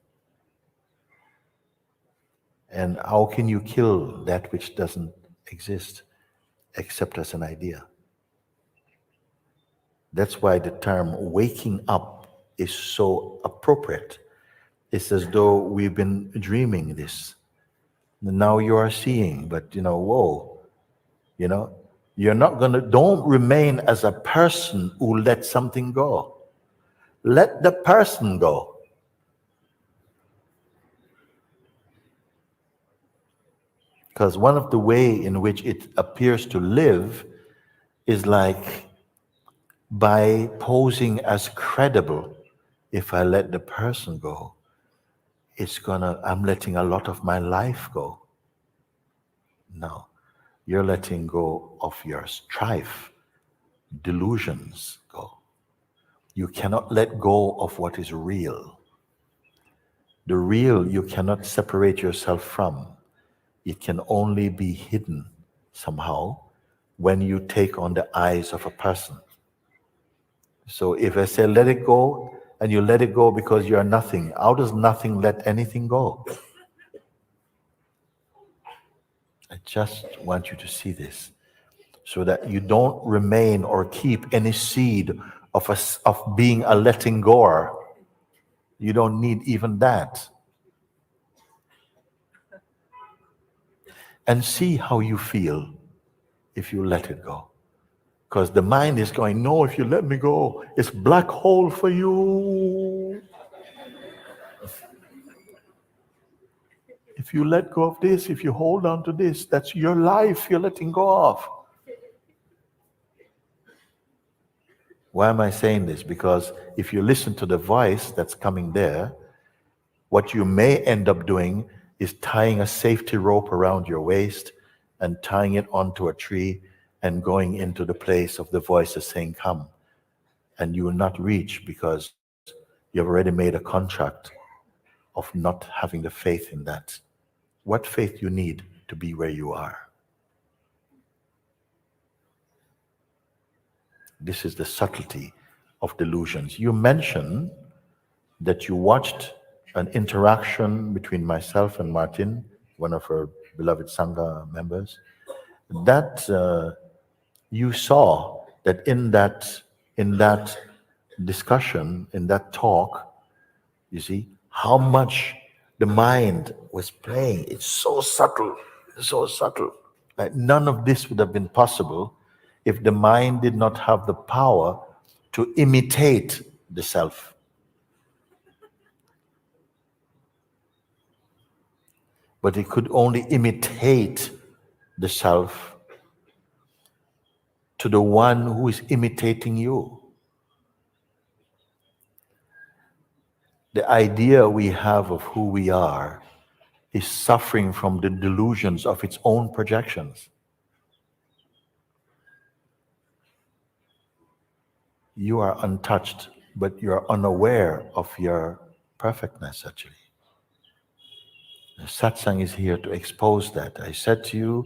And how can you kill that which doesn't exist except as an idea? That's why the term waking up is so appropriate. It's as though we've been dreaming this. Now you are seeing, but whoa, you're not don't remain as a person who let something go. Let the person go. Because one of the way in which it appears to live is like by posing as credible. If I let the person go, I'm letting a lot of my life go. No, you're letting go of your strife, delusions go. You cannot let go of what is real. The real you cannot separate yourself from. It can only be hidden somehow when you take on the eyes of a person. So if I say let it go, and you let it go because you are nothing, how does nothing let anything go? I just want you to see this, so that you don't remain or keep any seed of being a letting goer. You don't need even that. And see how you feel if you let it go. Because the mind is going, no, if you let me go, it's black hole for you. If you let go of this, if you hold on to this, that's your life you're letting go of. Why am I saying this? Because if you listen to the voice that's coming there, what you may end up doing is tying a safety rope around your waist and tying it onto a tree and going into the place of the voices saying, come. And you will not reach because you've already made a contract of not having the faith in that. What faith you need to be where you are. This is the subtlety of delusions. You mentioned that you watched an interaction between myself and Martin, one of our beloved Sangha members, that you saw that in that discussion, in that talk, you see, how much the mind was playing. It's so subtle, so subtle. Like none of this would have been possible if the mind did not have the power to imitate the self. But it could only imitate the self to the one who is imitating you. The idea we have of who we are is suffering from the delusions of its own projections. You are untouched, but you're unaware of your perfectness, actually. The Satsang is here to expose that. I said to you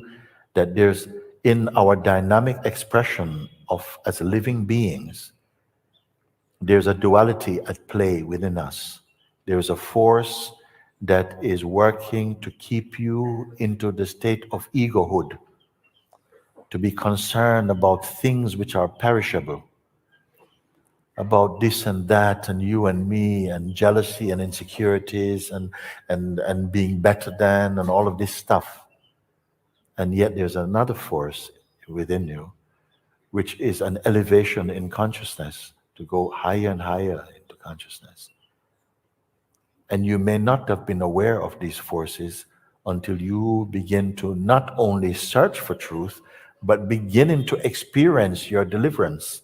that there's, in our dynamic expression of as living beings, there's a duality at play within us. There's a force that is working to keep you into the state of egohood, to be concerned about things which are perishable, about this and that and you and me and jealousy and insecurities and being better than and all of this stuff. And yet there's another force within you, which is an elevation in consciousness, to go higher and higher into consciousness. And you may not have been aware of these forces until you begin to not only search for truth, but beginning to experience your deliverance,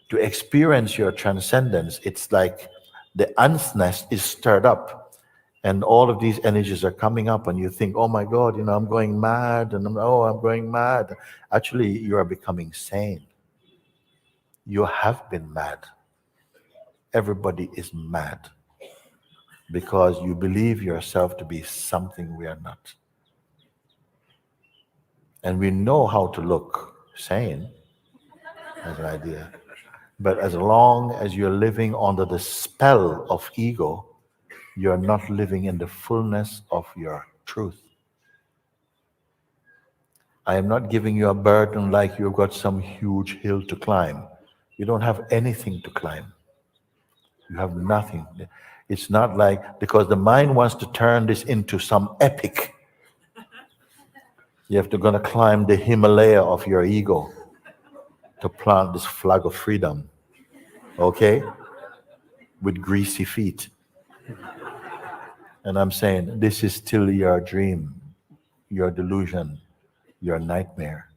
to experience your transcendence. It's like the ant's nest is stirred up and all of these energies are coming up and you think, oh my God, I'm going mad and I'm going mad. Actually, you are becoming sane. You have been mad. Everybody is mad because you believe yourself to be something we are not. And we know how to look sane as an idea. But as long as you're living under the spell of ego, you're not living in the fullness of your truth. I am not giving you a burden like you've got some huge hill to climb. You don't have anything to climb. You have nothing. It's not like, because the mind wants to turn this into some epic. You have to gonna climb the Himalaya of your ego to plant this flag of freedom. Okay? With greasy feet. And I'm saying, this is still your dream, your delusion, your nightmare.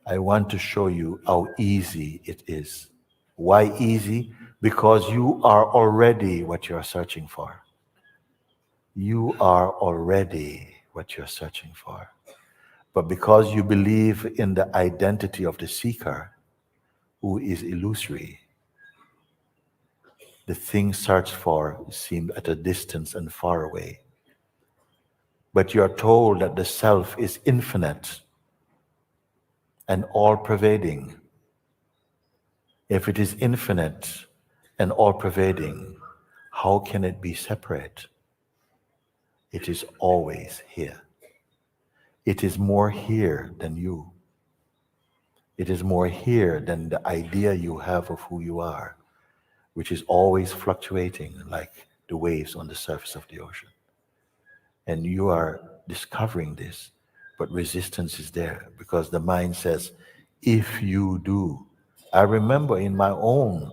I want to show you how easy it is. Why easy? Because you are already what you're searching for. You are already what you're searching for. But because you believe in the identity of the seeker, who is illusory, the thing searched for seemed at a distance and far away. But you are told that the self is infinite and all-pervading. If it is infinite and all-pervading, how can it be separate? It is always here. It is more here than you. It is more here than the idea you have of who you are, which is always fluctuating like the waves on the surface of the ocean. And you are discovering this, but resistance is there because the mind says, if you do. I remember in my own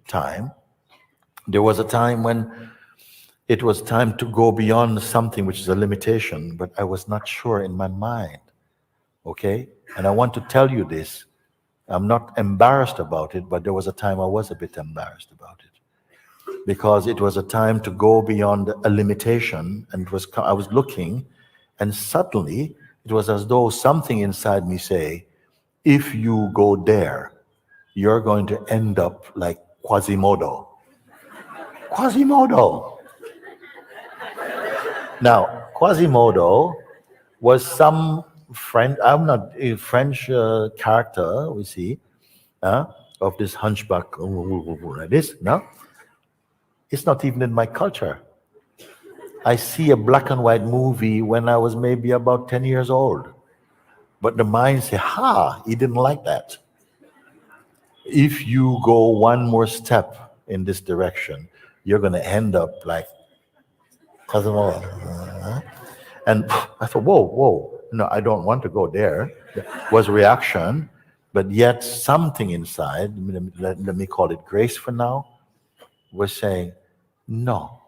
time, there was a time when It was time to go beyond something which is a limitation, but I was not sure in my mind. Okay? And I want to tell you this. I'm not embarrassed about it, but there was a time I was a bit embarrassed about it. Because it was a time to go beyond a limitation, and I was looking, and suddenly it was as though something inside me say, if you go there, you're going to end up like Quasimodo. Quasimodo! Now, Quasimodo was some French, I'm not a French character, we see, of this hunchback like this, no? It's not even in my culture. I see a black and white movie when I was maybe about 10 years old. But the mind say, he didn't like that. If you go one more step in this direction, you're going to end up like Quasimodo. And I thought, whoa, no, I don't want to go there. That was a reaction, but yet something inside, let me call it grace for now, was saying, no,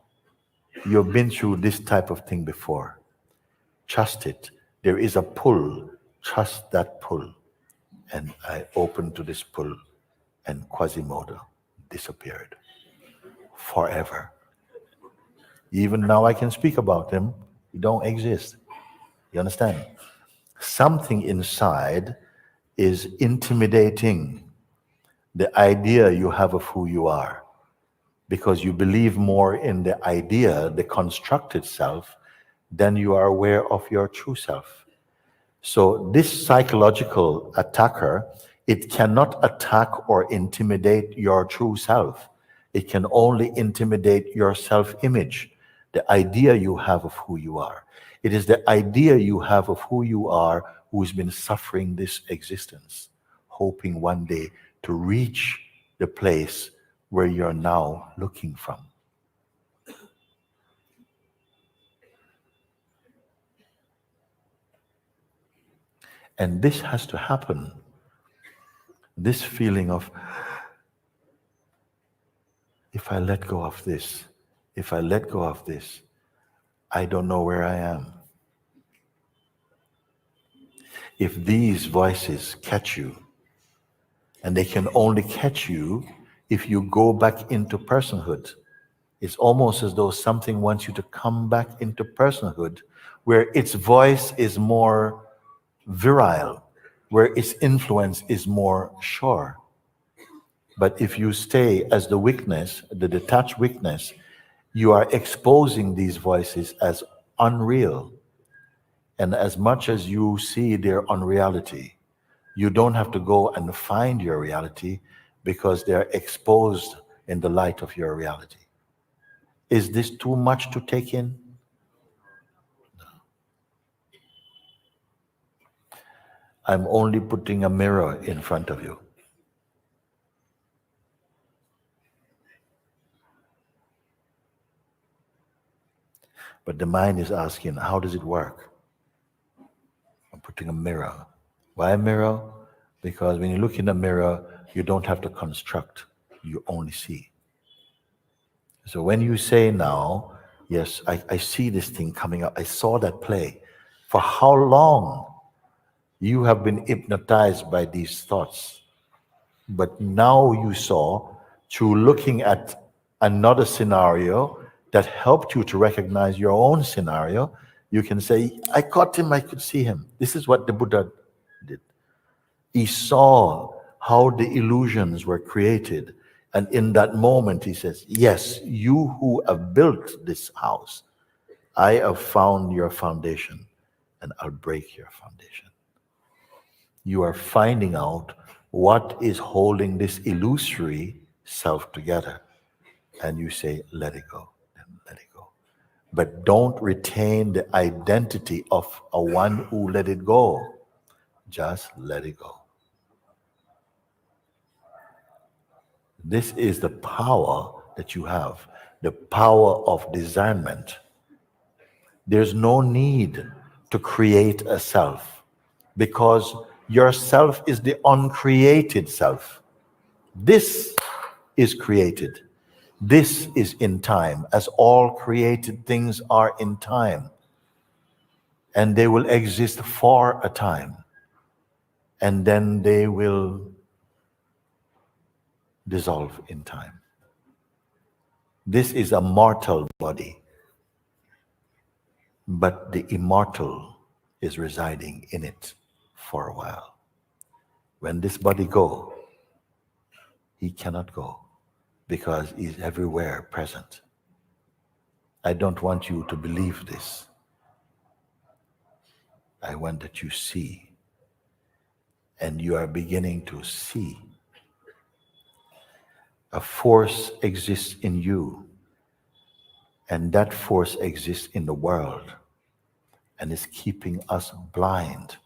you've been through this type of thing before. Trust it. There is a pull. Trust that pull. And I opened to this pull, and Quasimodo disappeared forever. Even now I can speak about him. He don't exist. You understand? Something inside is intimidating the idea you have of who you are, because you believe more in the idea, the constructed self, than you are aware of your true self. So this psychological attacker, it cannot attack or intimidate your true self. It can only intimidate your self-image, the idea you have of who you are. It is the idea you have of who you are who's been suffering this existence, hoping one day to reach the place where you're now looking from. And this has to happen. This feeling of, if I let go of this, if I let go of this, I don't know where I am. If these voices catch you, and they can only catch you if you go back into personhood. It's almost as though something wants you to come back into personhood, where its voice is more virile, where its influence is more sure. But if you stay as the weakness, the detached weakness, you are exposing these voices as unreal. And as much as you see their unreality, you don't have to go and find your reality, because they're exposed in the light of your reality. Is this too much to take in? No. I'm only putting a mirror in front of you. But the mind is asking, how does it work? I'm putting a mirror. Why a mirror? Because when you look in the mirror, you don't have to construct, you only see. So when you say now, yes, I see this thing coming up, I saw that play. For how long you have been hypnotized by these thoughts, but now you saw, through looking at another scenario that helped you to recognize your own scenario, you can say, I caught him, I could see him. This is what the Buddha did. He saw how the illusions were created. And in that moment, he says, yes, you who have built this house, I have found your foundation, and I'll break your foundation. You are finding out what is holding this illusory self together. And you say, let it go, then let it go. But don't retain the identity of a one who let it go. Just let it go. This is the power that you have, the power of discernment. There's no need to create a self, because your self is the uncreated self. This is created. This is in time, as all created things are in time. And they will exist for a time. And then they will dissolve in time. This is a mortal body, but the immortal is residing in it for a while. When this body go, he cannot go because he's everywhere present. I don't want you to believe this. I want that you see, and you are beginning to see. A force exists in you, and that force exists in the world and is keeping us blind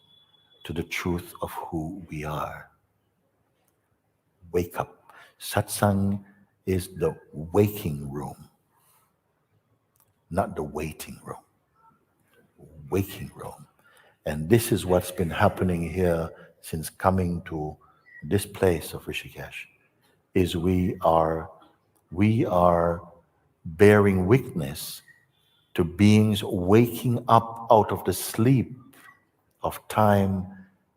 to the truth of who we are. Wake up. Satsang is the waking room, not the waiting room. Waking room. And this is what's been happening here since coming to this place of Rishikesh, is we are bearing witness to beings waking up out of the sleep of time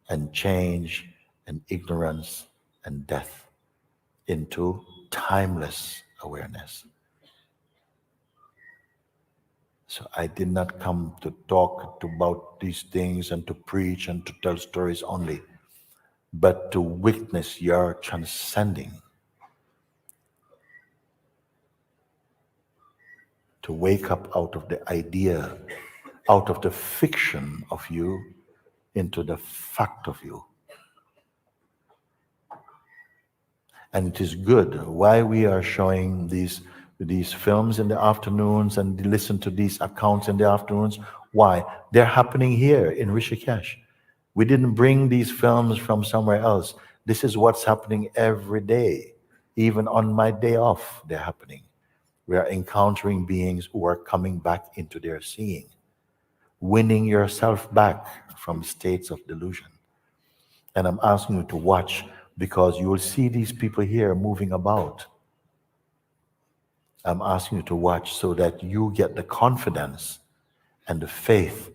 and change and ignorance and death into timeless awareness. So I did not come to talk about these things and to preach and to tell stories only, but to witness your transcending, to wake up out of the idea, out of the fiction of you, into the fact of you. And it is good why we are showing these films in the afternoons and listen to these accounts in the afternoons. Why? They're happening here in Rishikesh. We didn't bring these films from somewhere else. This is what's happening every day. Even on my day off, they're happening. We are encountering beings who are coming back into their seeing, winning yourself back from states of delusion. And I'm asking you to watch, because you will see these people here moving about. I'm asking you to watch so that you get the confidence and the faith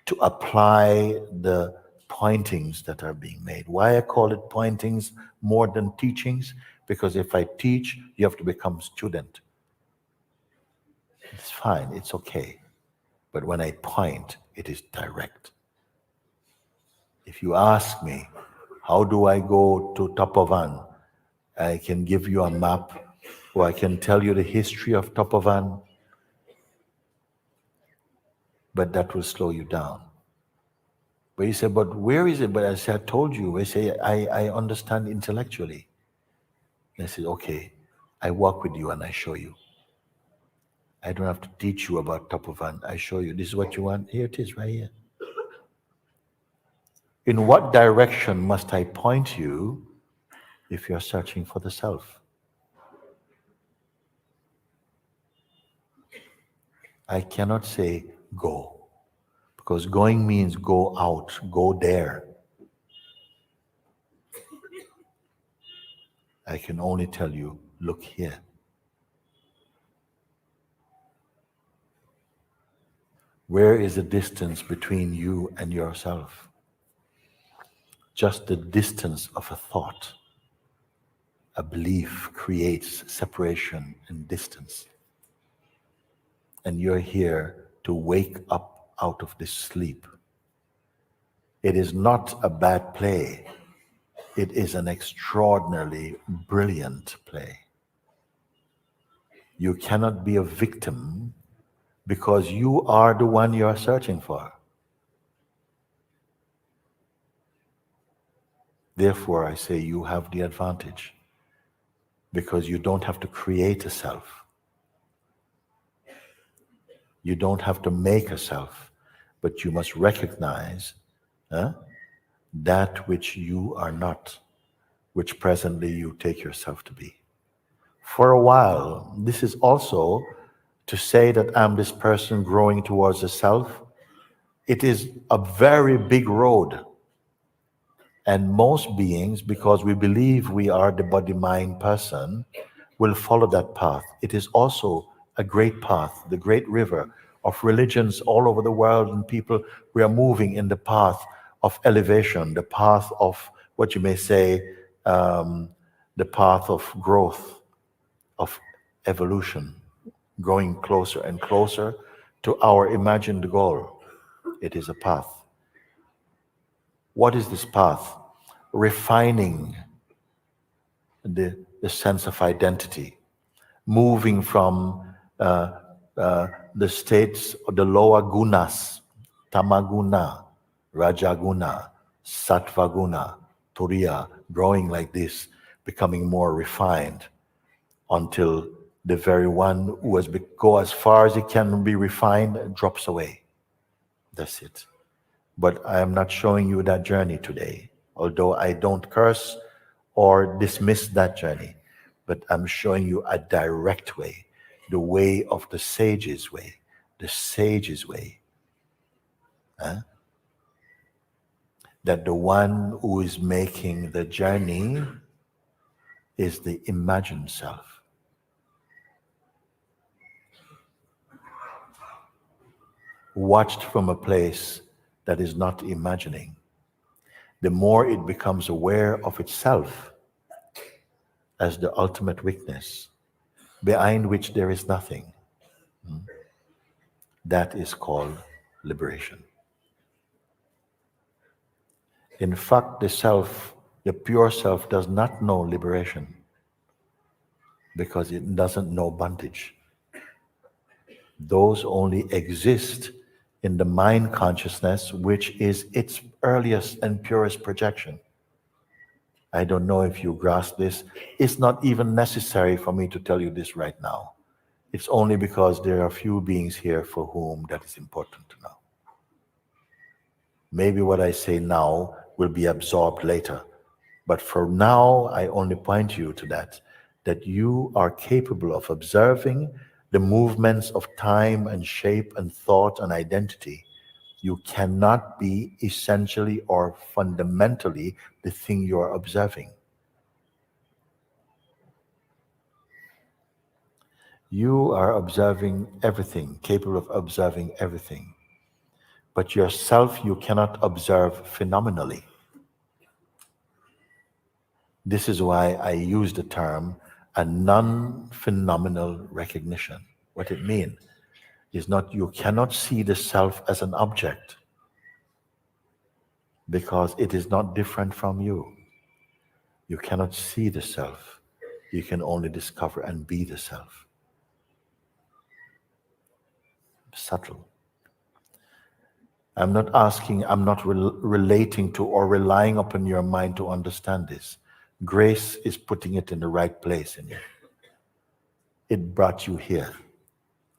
to apply the pointings that are being made. Why I call it pointings more than teachings? Because if I teach, you have to become student. It's fine, it's okay. But when I point, it is direct. If you ask me, how do I go to Tapovan? I can give you a map, or I can tell you the history of Tapovan, but that will slow you down. But you say, but where is it? But I say, I told you. I say, I understand intellectually. And I said, okay, I walk with you and I show you. I don't have to teach you about Tapovan. I show you. This is what you want. Here it is, right here. In what direction must I point you if you're searching for the self? I cannot say go, because going means go out, go there. I can only tell you, look here. Where is the distance between you and yourself? Just the distance of a thought. A belief creates separation and distance. And you're here to wake up out of this sleep. It is not a bad play. It is an extraordinarily brilliant play. You cannot be a victim because you are the one you are searching for. Therefore, I say you have the advantage because you don't have to create a self. You don't have to make a self, but you must recognize that which you are not, which presently you take yourself to be. For a while, this is also to say that I'm this person growing towards the self. It is a very big road. And most beings, because we believe we are the body-mind person, will follow that path. It is also a great path, the great river of religions all over the world, and people, we are moving in the path of elevation, the path of what you may say, the path of growth, of evolution, growing closer and closer to our imagined goal. It is a path. What is this path? Refining the sense of identity, moving from the states of the lower gunas, tamaguna, rajaguna, sattvaguna, turiya, growing like this, becoming more refined until the very one who has go as far as it can be refined drops away. That's it. But I am not showing you that journey today, although I don't curse or dismiss that journey, but I'm showing you a direct way, the way of the sage's way, the sage's way. That the one who is making the journey is the imagined self. Watched from a place that is not imagining, the more it becomes aware of itself as the ultimate weakness, behind which there is nothing. That is called liberation. In fact, the self, the pure self, does not know liberation because it doesn't know bondage. Those only exist in the mind consciousness, which is its earliest and purest projection. I don't know if you grasp this. It's not even necessary for me to tell you this right now. It's only because there are few beings here for whom that is important to know. Maybe what I say now will be absorbed later. But for now, I only point you to that you are capable of observing the movements of time and shape and thought and identity. You cannot be essentially or fundamentally the thing you are observing. You are observing everything, capable of observing everything. But yourself you cannot observe phenomenally. This is why I use the term a non-phenomenal recognition. What it means is not, you cannot see the self as an object because it is not different from you. You cannot see the self. You can only discover and be the self. Subtle. I'm not asking, I'm not relating to or relying upon your mind to understand this. Grace is putting it in the right place in you. It brought you here.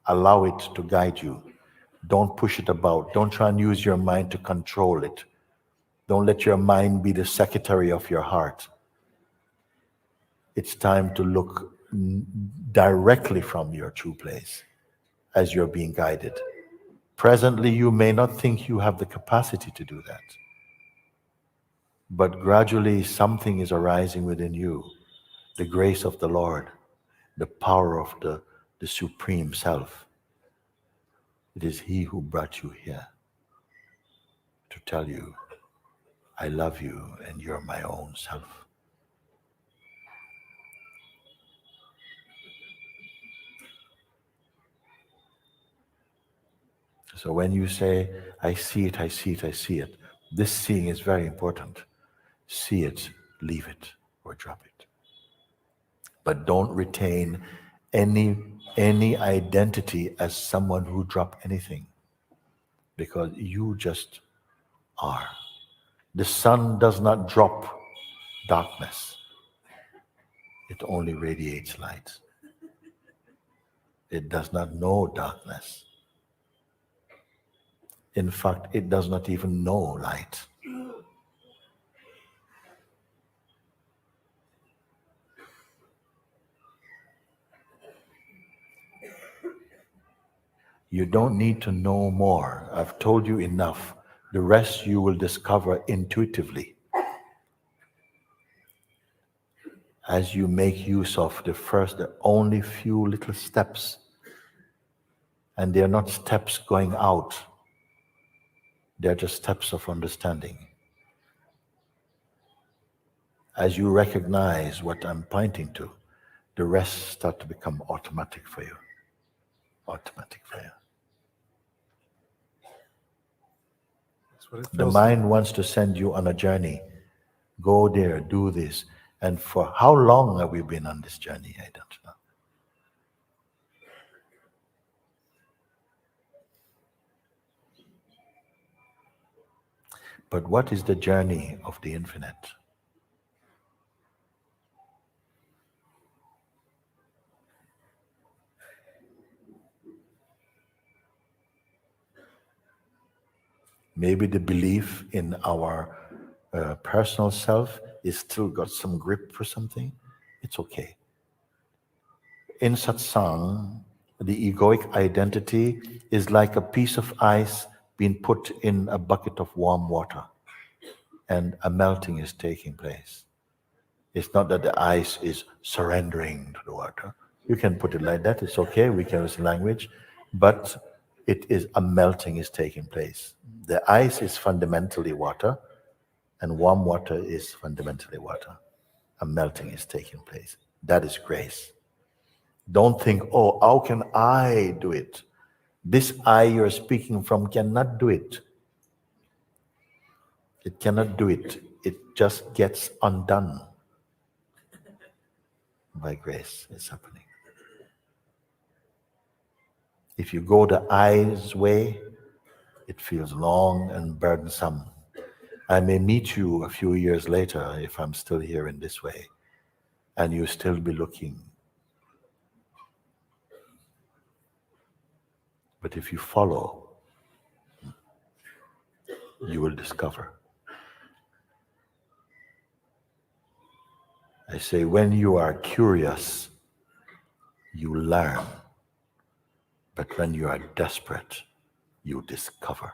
Allow it to guide you. Don't push it about. Don't try and use your mind to control it. Don't let your mind be the secretary of your heart. It's time to look directly from your true place as you're being guided. Presently, you may not think you have the capacity to do that. But gradually, something is arising within you. The grace of the Lord, the power of the Supreme Self. It is He who brought you here to tell you, I love you and you're my own self. So when you say, I see it, I see it, I see it, this seeing is very important. See it, leave it, or drop it. But don't retain any identity as someone who dropped anything, because you just are. The sun does not drop darkness. It only radiates light. It does not know darkness. In fact, it does not even know light. You don't need to know more. I've told you enough. The rest you will discover intuitively. as you make use of the only few little steps, and they are not steps going out, they're just steps of understanding. As you recognize what I'm pointing to, the rest start to become automatic for you. Automatic for you. That's what it The feels mind wants to send you on a journey. Go there, do this. And for how long have we been on this journey? I don't know. But what is the journey of the infinite? Maybe the belief in our personal self is still got some grip for something. It's okay. In Satsang, the egoic identity is like a piece of ice being put in a bucket of warm water, and a melting is taking place. It's not that the ice is surrendering to the water. You can put it like that, it's okay, we can use language, but it is a melting is taking place. The ice is fundamentally water, and warm water is fundamentally water. A melting is taking place. That is grace. Don't think, oh, how can I do it? This I you're speaking from cannot do it. It cannot do it. It just gets undone. By grace, it's happening. If you go the I's way, it feels long and burdensome. I may meet you a few years later if I'm still here in this way, and you still be looking. But if you follow, you will discover. I say, when you are curious, you learn. But when you are desperate, you discover.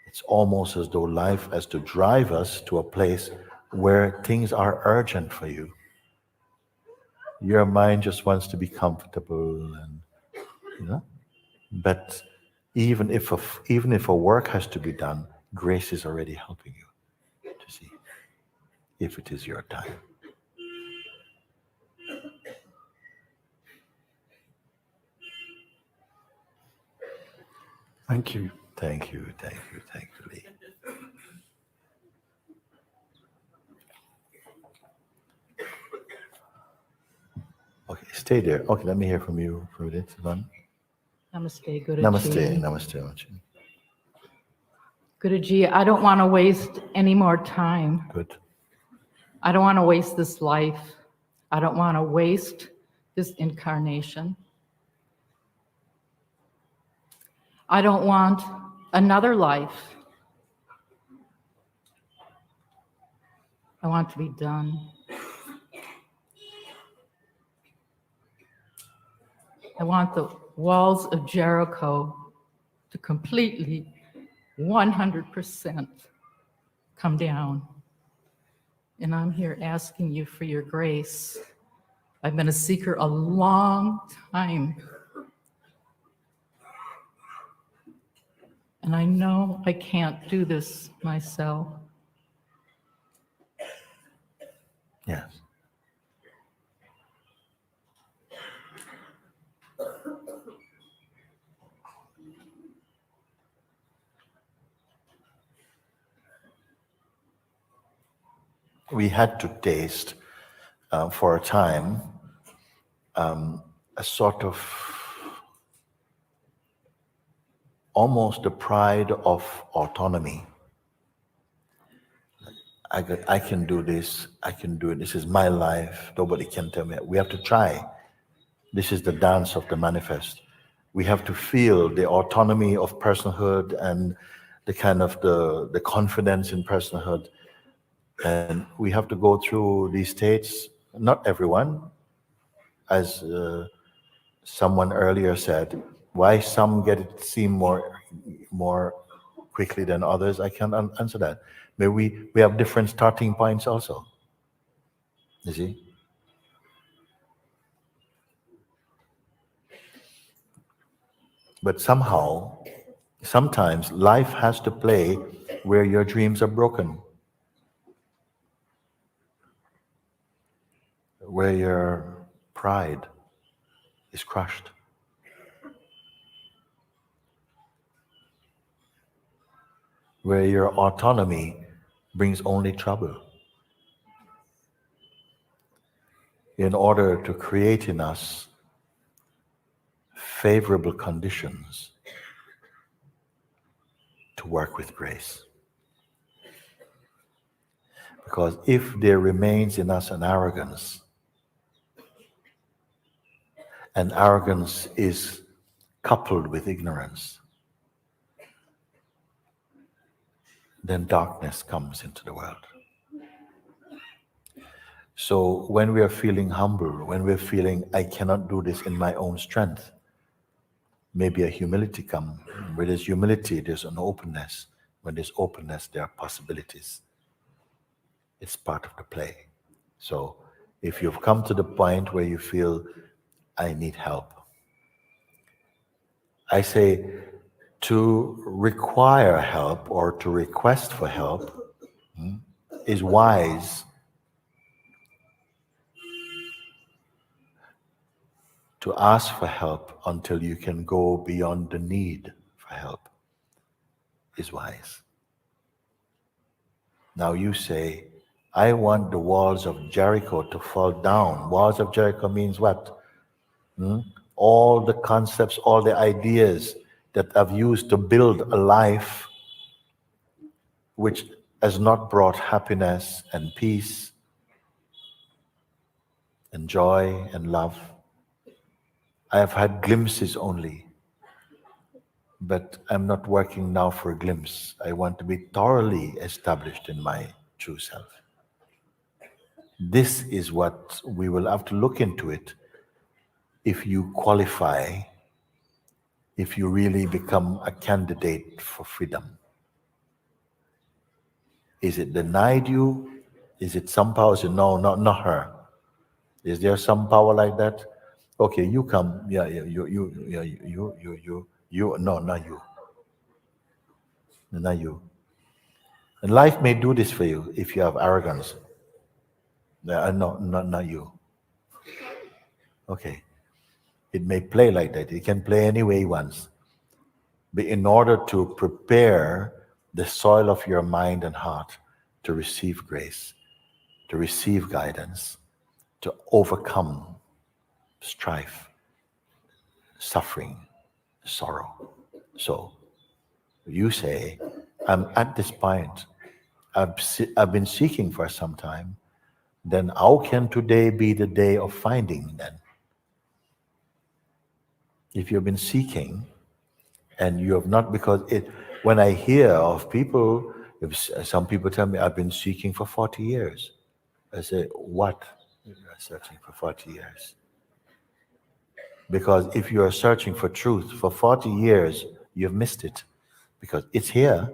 It's almost as though life has to drive us to a place where things are urgent for you. Your mind just wants to be comfortable, and But even if a work has to be done, grace is already helping you to see if it is your time. Thank you. Thank you, Lee. Okay, stay there. Okay, let me hear from you for this one. Namaste, Guruji. Namaste. Guruji, I don't want to waste any more time. Good. I don't want to waste this life. I don't want to waste this incarnation. I don't want another life. I want to be done. I want the walls of Jericho to completely, 100% come down. And I'm here asking you for your grace. I've been a seeker a long time. And I know I can't do this myself. Yes. We had to taste for a time a sort of almost the pride of autonomy. I can do this, I can do it, this is my life, nobody can tell me. We have to try. This is the dance of the manifest. We have to feel the autonomy of personhood and the kind of the confidence in personhood. And we have to go through these states, not everyone, as someone earlier said, why some get it seem more quickly than others, I can't answer that. But we have different starting points also. You see? But somehow, sometimes life has to play where your dreams are broken, where your pride is crushed, where your autonomy brings only trouble, in order to create in us favorable conditions to work with grace. Because if there remains in us an arrogance, and arrogance is coupled with ignorance, then darkness comes into the world. So when we are feeling humble, when we're feeling, I cannot do this in my own strength, maybe a humility comes. Where there's humility, there's an openness. When there's openness, there are possibilities. It's part of the play. So if you've come to the point where you feel, I need help, I say to require help or to request for help is wise. To ask for help until you can go beyond the need for help is wise. Now you say, I want the walls of Jericho to fall down. Walls of Jericho means what? All the concepts, all the ideas that I've used to build a life which has not brought happiness and peace and joy and love. I have had glimpses only, but I'm not working now for a glimpse. I want to be thoroughly established in my true self. This is what we will have to look into it if you qualify, if you really become a candidate for freedom. Is it denied you? Is it some power? Say, no, not her. Is there some power like that? Okay, you come. Yeah, you. No, not you. Not you. And life may do this for you if you have arrogance. No, not you. Okay. It may play like that. It can play any way it wants. But in order to prepare the soil of your mind and heart to receive grace, to receive guidance, to overcome strife, suffering, sorrow. So you say, I'm at this point. I've been seeking for some time. Then how can today be the day of finding then? If you've been seeking and you have not, because when I hear of people, if some people tell me, I've been seeking for 40 years. I say, what? You're searching for 40 years. Because if you are searching for truth for 40 years, you've missed it. Because it's here.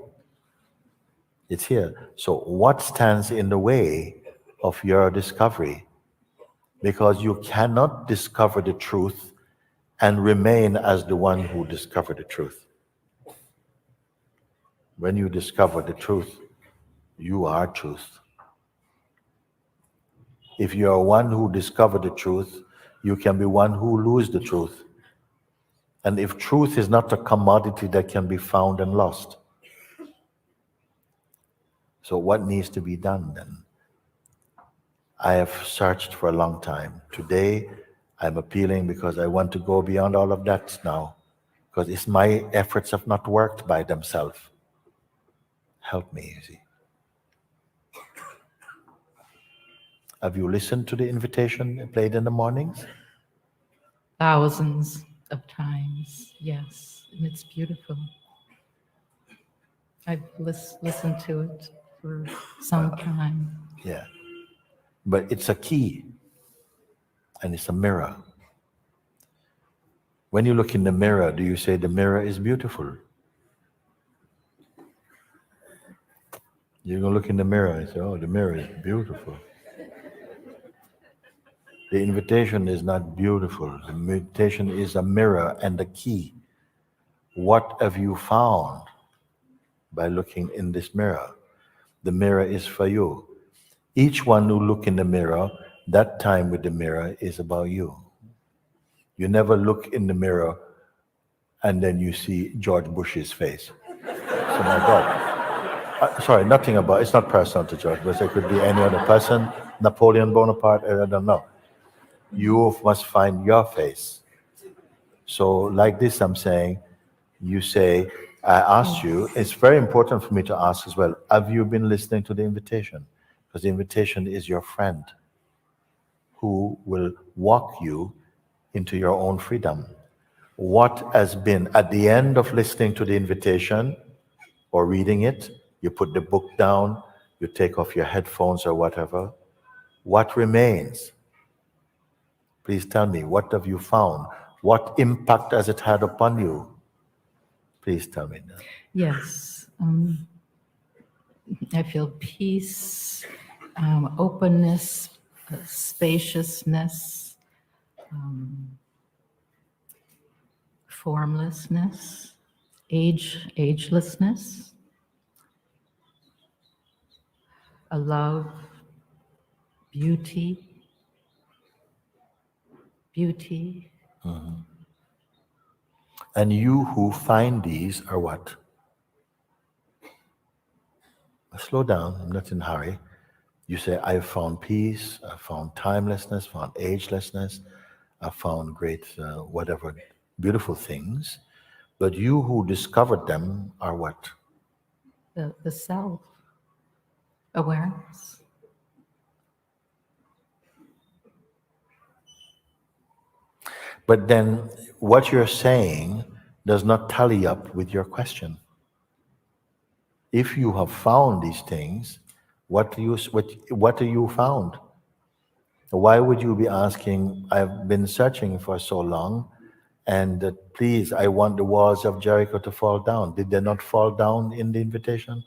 It's here. So what stands in the way of your discovery? Because you cannot discover the truth and remain as the one who discovered the truth. When you discover the truth, you are truth. If you are one who discovered the truth, you can be one who lose the truth. And if truth is not a commodity that can be found and lost, so what needs to be done then? I have searched for a long time. Today, I'm appealing because I want to go beyond all of that now. Because it's my efforts have not worked by themselves. Help me, you see. Have you listened to the invitation played in the mornings? Thousands of times, yes, and it's beautiful. I've listened to it for some time. Yeah. But it's a key and it's a mirror. When you look in the mirror, do you say the mirror is beautiful? You're going to look in the mirror and say, oh, the mirror is beautiful. The invitation is not beautiful. The invitation is a mirror and a key. What have you found by looking in this mirror? The mirror is for you. Each one who look in the mirror, that time with the mirror is about you. You never look in the mirror and then you see George Bush's face. So my God. Sorry, nothing about, it's not personal to George Bush. It could be any other person, Napoleon Bonaparte, I don't know. You must find your face. So like this, I'm saying, you say, I asked you, it's very important for me to ask as well, have you been listening to the invitation? Because the invitation is your friend who will walk you into your own freedom. What has been at the end of listening to the invitation or reading it, you put the book down, you take off your headphones or whatever, what remains? Please tell me, what have you found? What impact has it had upon you? Please tell me that. Yes. I feel peace, openness, spaciousness, formlessness, agelessness, a love, beauty. And you who find these are what? Slow down, I'm not in a hurry. You say, I found peace, I found timelessness, found agelessness, I found great, whatever, beautiful things. But you who discovered them are what? The self, awareness. But then what you're saying does not tally up with your question. If you have found these things, what do you found? Why would you be asking, I've been searching for so long, and please, I want the walls of Jericho to fall down. Did they not fall down in the invitation?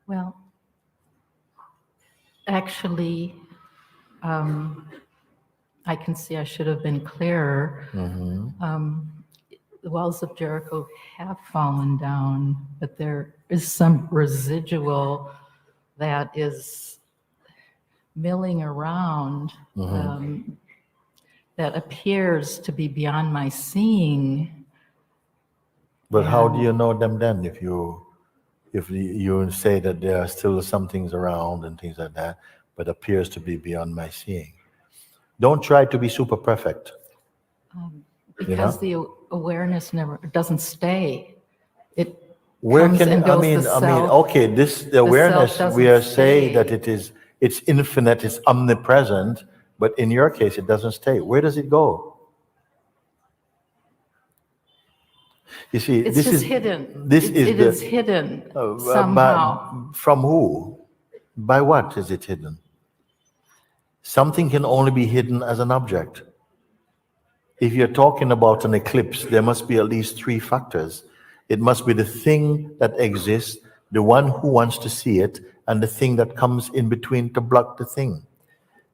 Well, actually, I can see I should have been clearer. The walls of Jericho have fallen down, but there is some residual that is milling around that appears to be beyond my seeing. But how do you know them then if you say that there are still some things around and things like that, but appears to be beyond my seeing? Don't try to be super perfect. Because the awareness never doesn't stay. It Where comes can and goes. okay, the awareness, self we are doesn't saying stay. that it's infinite, it's omnipresent, but in your case it doesn't stay. Where does it go? You see, It's this just is hidden. This It is hidden somehow. From who? By what is it hidden? Something can only be hidden as an object. If you're talking about an eclipse, there must be at least 3 factors. It must be the thing that exists, the one who wants to see it, and the thing that comes in between to block the thing.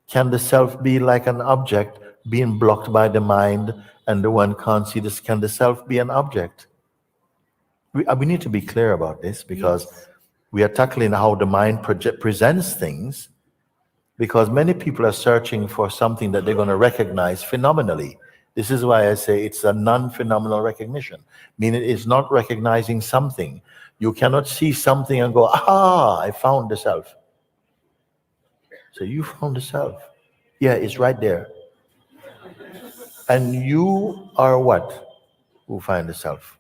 Can the self be like an object being blocked by the mind and the one can't see this? Can the self be an object? We need to be clear about this because we are tackling how the mind presents things, because many people are searching for something that they're going to recognize phenomenally. This is why I say it's a non-phenomenal recognition, meaning it's not recognizing something. You cannot see something and go, ah, I found the self. So you found the self. Yeah, it's right there. And you are what? Who find the self?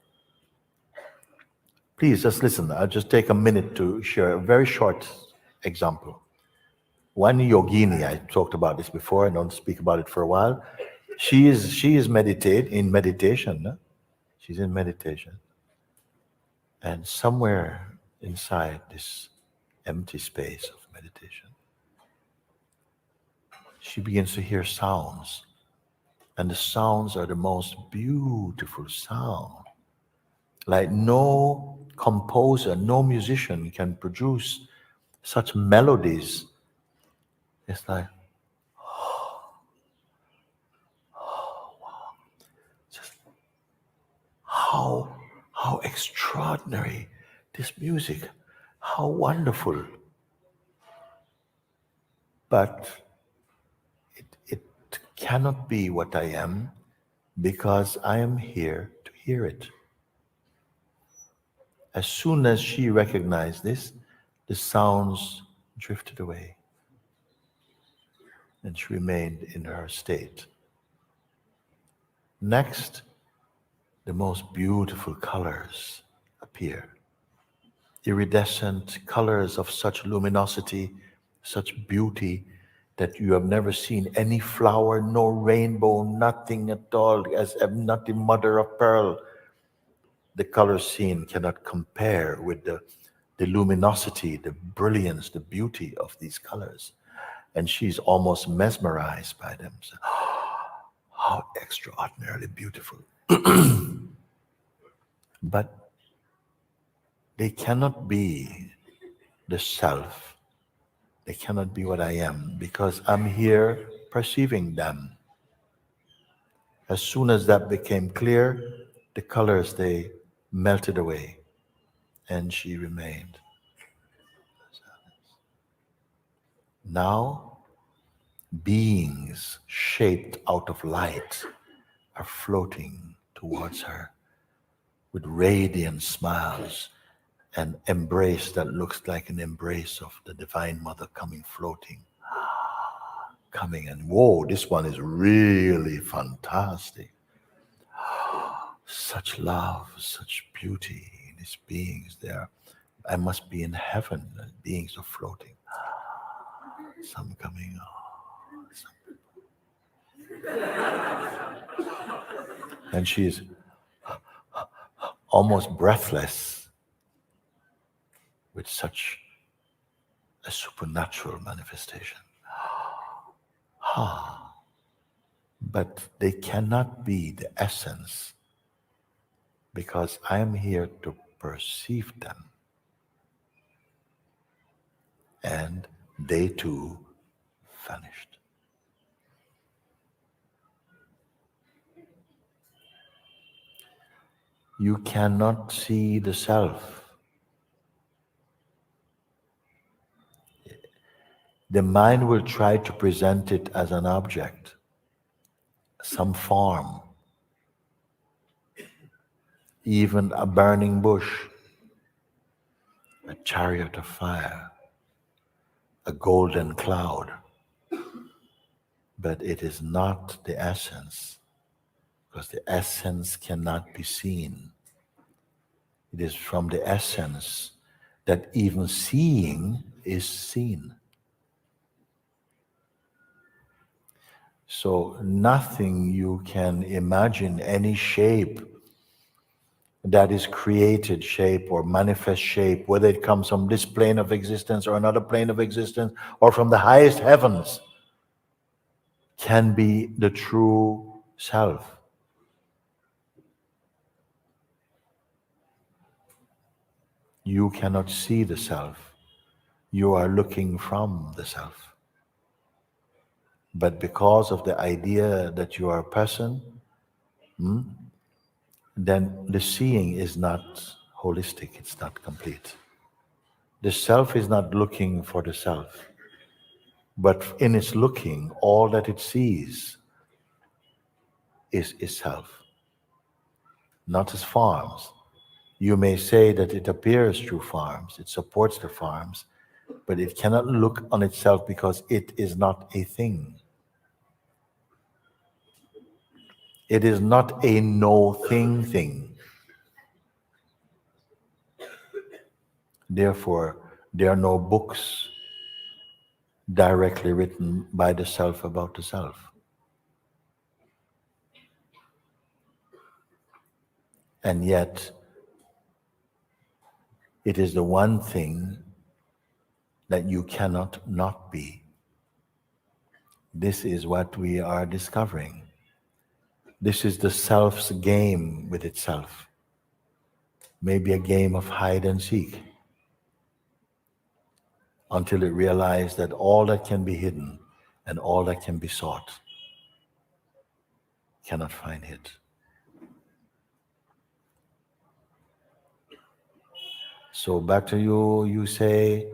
Please just listen. I'll just take a minute to share a very short example. One yogini, I talked about this before, I don't speak about it for a while. She is in meditation. No? She's in meditation. And somewhere inside this empty space of meditation, she begins to hear sounds. And the sounds are the most beautiful sound. Like no composer, no musician can produce such melodies. It's like, extraordinary, this music, how wonderful. But it cannot be what I am because I am here to hear it. As soon as she recognized this, the sounds drifted away and she remained in her state. Next, the most beautiful colors appear. Iridescent colors of such luminosity, such beauty, that you have never seen any flower, no rainbow, nothing at all, as not the mother of pearl. The color seen cannot compare with the luminosity, the brilliance, the beauty of these colors. And she's almost mesmerized by them. So, how extraordinarily beautiful. But they cannot be the self. They cannot be what I am because I'm here perceiving them. As soon as that became clear, the colors, they melted away and she remained. Now, beings shaped out of light are floating towards her with radiant smiles, an embrace that looks like an embrace of the Divine Mother coming, floating, coming, and whoa, this one is really fantastic. Such love, such beauty in these beings there. I must be in heaven, the beings are floating. Some coming, and she's almost breathless with such a supernatural manifestation. But they cannot be the essence because I am here to perceive them. And they too vanished. You cannot see the self. The mind will try to present it as an object, some form, even a burning bush, a chariot of fire, a golden cloud. But it is not the essence, because the essence cannot be seen. It is from the essence that even seeing is seen. So nothing you can imagine, any shape that is created shape or manifest shape, whether it comes from this plane of existence or another plane of existence or from the highest heavens, can be the true self. You cannot see the self. You are looking from the self. But because of the idea that you are a person, then the seeing is not holistic, it's not complete. The self is not looking for the self, but in its looking, all that it sees is itself, not as forms. You may say that it appears through forms, it supports the forms, but it cannot look on itself because it is not a thing. It is not a no-thing thing. Therefore, there are no books directly written by the self about the self. And yet, it is the one thing that you cannot not be. This is what we are discovering. This is the self's game with itself. Maybe a game of hide and seek. Until it realizes that all that can be hidden and all that can be sought cannot find it. So back to you, you say,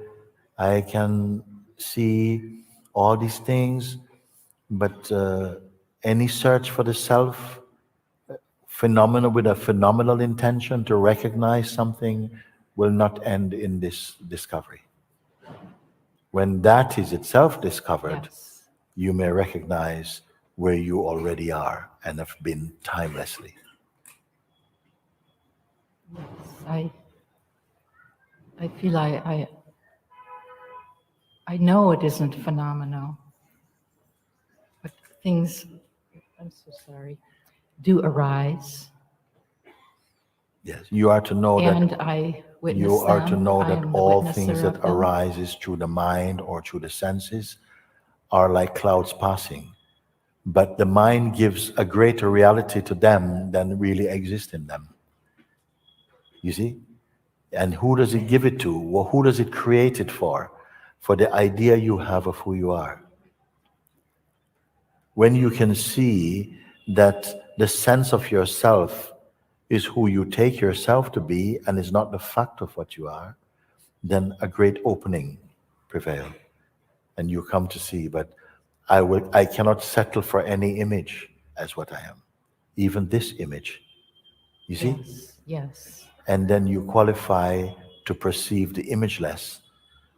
I can see all these things, but any search for the self, phenomena with a phenomenal intention to recognize something will not end in this discovery. When that is itself discovered, Yes. you may recognize where you already are and have been timelessly. I feel I know it isn't phenomenal, but things, I'm so sorry, do arise. Yes, you are to know And that I witness you are to them. know I that am the all witnesser things of that them. arises through the mind or through the senses are like clouds passing. But the mind gives a greater reality to them than really exists in them. You see? And who does it give it to? Well, who does it create it for? For the idea you have of who you are. When you can see that the sense of yourself is who you take yourself to be and is not the fact of what you are, then a great opening prevails. And you come to see, but I cannot settle for any image as what I am. Even this image. You see? Yes, yes. And then you qualify to perceive the imageless,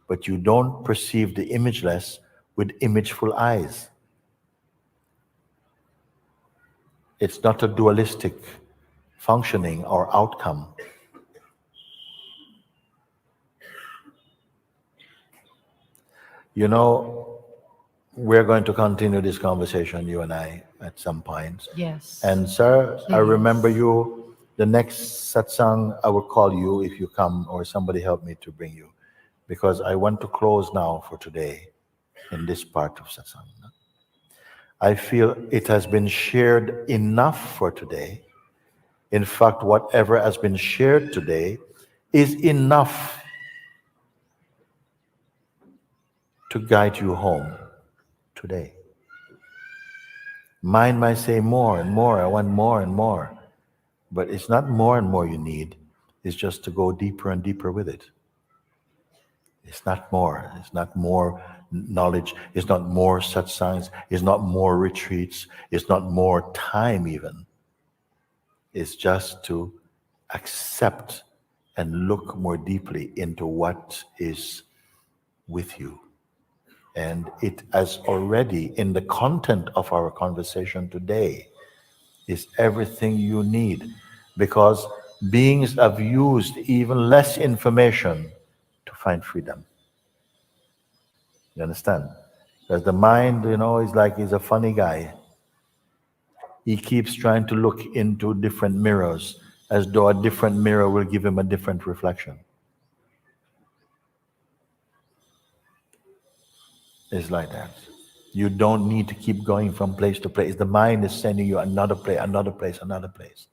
but you don't perceive the imageless with imageful eyes. It's not a dualistic functioning or outcome. You know, we're going to continue this conversation, you and I, at some point. Yes. And sir, I remember Please. you, the next satsang, I will call you if you come or somebody help me to bring you. Because I want to close now for today in this part of satsang. I feel it has been shared enough for today. In fact, whatever has been shared today is enough to guide you home today. Mind might say more and more, I want more and more. But it's not more and more you need, it's just to go deeper and deeper with it. It's not more. It's not more knowledge. It's not more satsangs. It's not more retreats. It's not more time even. It's just to accept and look more deeply into what is with you. And it has already, in the content of our conversation today, is everything you need. Because beings have used even less information to find freedom. You understand? Because the mind, is like he's a funny guy. He keeps trying to look into different mirrors as though a different mirror will give him a different reflection. It's like that. You don't need to keep going from place to place. The mind is sending you another place, another place, another place.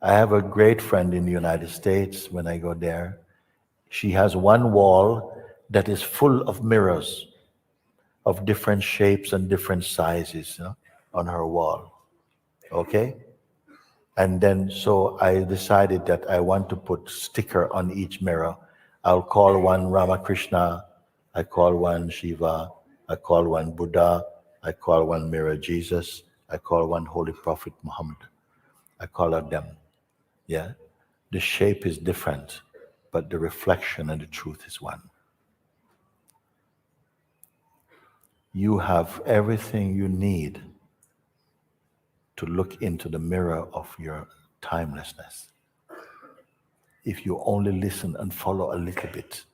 I have a great friend in the United States. When I go there, she has one wall that is full of mirrors of different shapes and different sizes on her wall. Okay? And then so I decided that I want to put sticker on each mirror. I'll call one Ramakrishna, I call one Shiva, I call one Buddha, I call one mirror Jesus, I call one Holy Prophet Muhammad. I call out them. Yeah? The shape is different, but the reflection and the truth is one. You have everything you need to look into the mirror of your timelessness. If you only listen and follow a little bit.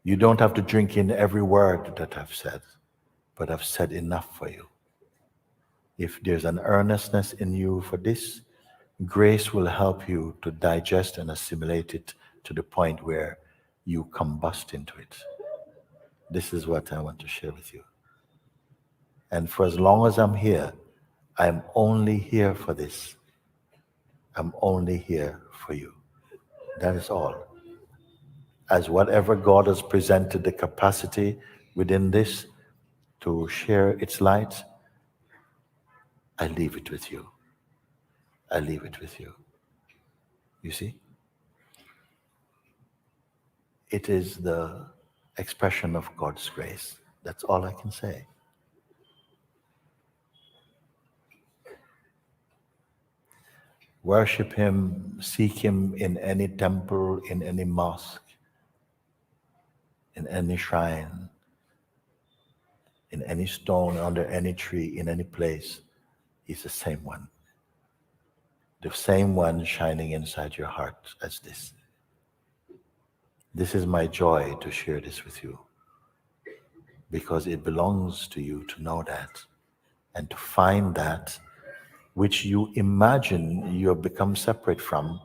You don't have to drink in every word that I've said, but I've said enough for you. If there's an earnestness in you for this, grace will help you to digest and assimilate it to the point where you combust into it. This is what I want to share with you. And for as long as I'm here, I'm only here for this. I'm only here for you. That is all. As whatever God has presented the capacity within this to share its light, I leave it with you. I leave it with you. You see? it is the expression of God's grace. That's all I can say. Worship Him, seek Him in any temple, in any mosque, in any shrine, in any stone, under any tree, in any place. He's the same one. The same one shining inside your heart as this. This is my joy to share this with you, because it belongs to you to know that and to find that which you imagine you have become separate from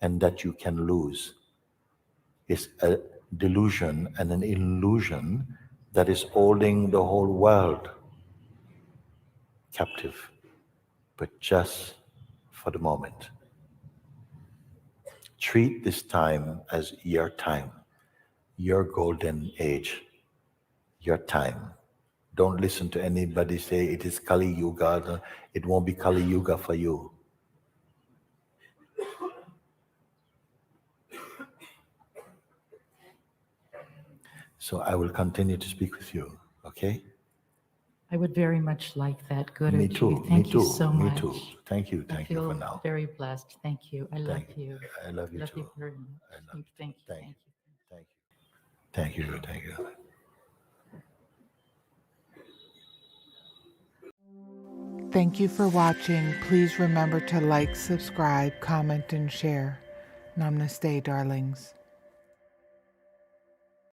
and that you can lose is a delusion and an illusion that is holding the whole world captive, but just for the moment. Treat this time as your time, your golden age, your time. Don't listen to anybody say it is Kali Yuga. It won't be Kali Yuga for you. So I will continue to speak with you, okay? I would very much like that. Good Me of too, you. me Thank you too, so me much. too. Thank you I for feel now. very blessed. Thank you. I love you. I love you Love too. you very much. I love you. Thank you. Thank Thank you. you. Thank you. Thank you. Thank you for watching. Please remember to like, subscribe, comment, and share. Namaste, darlings.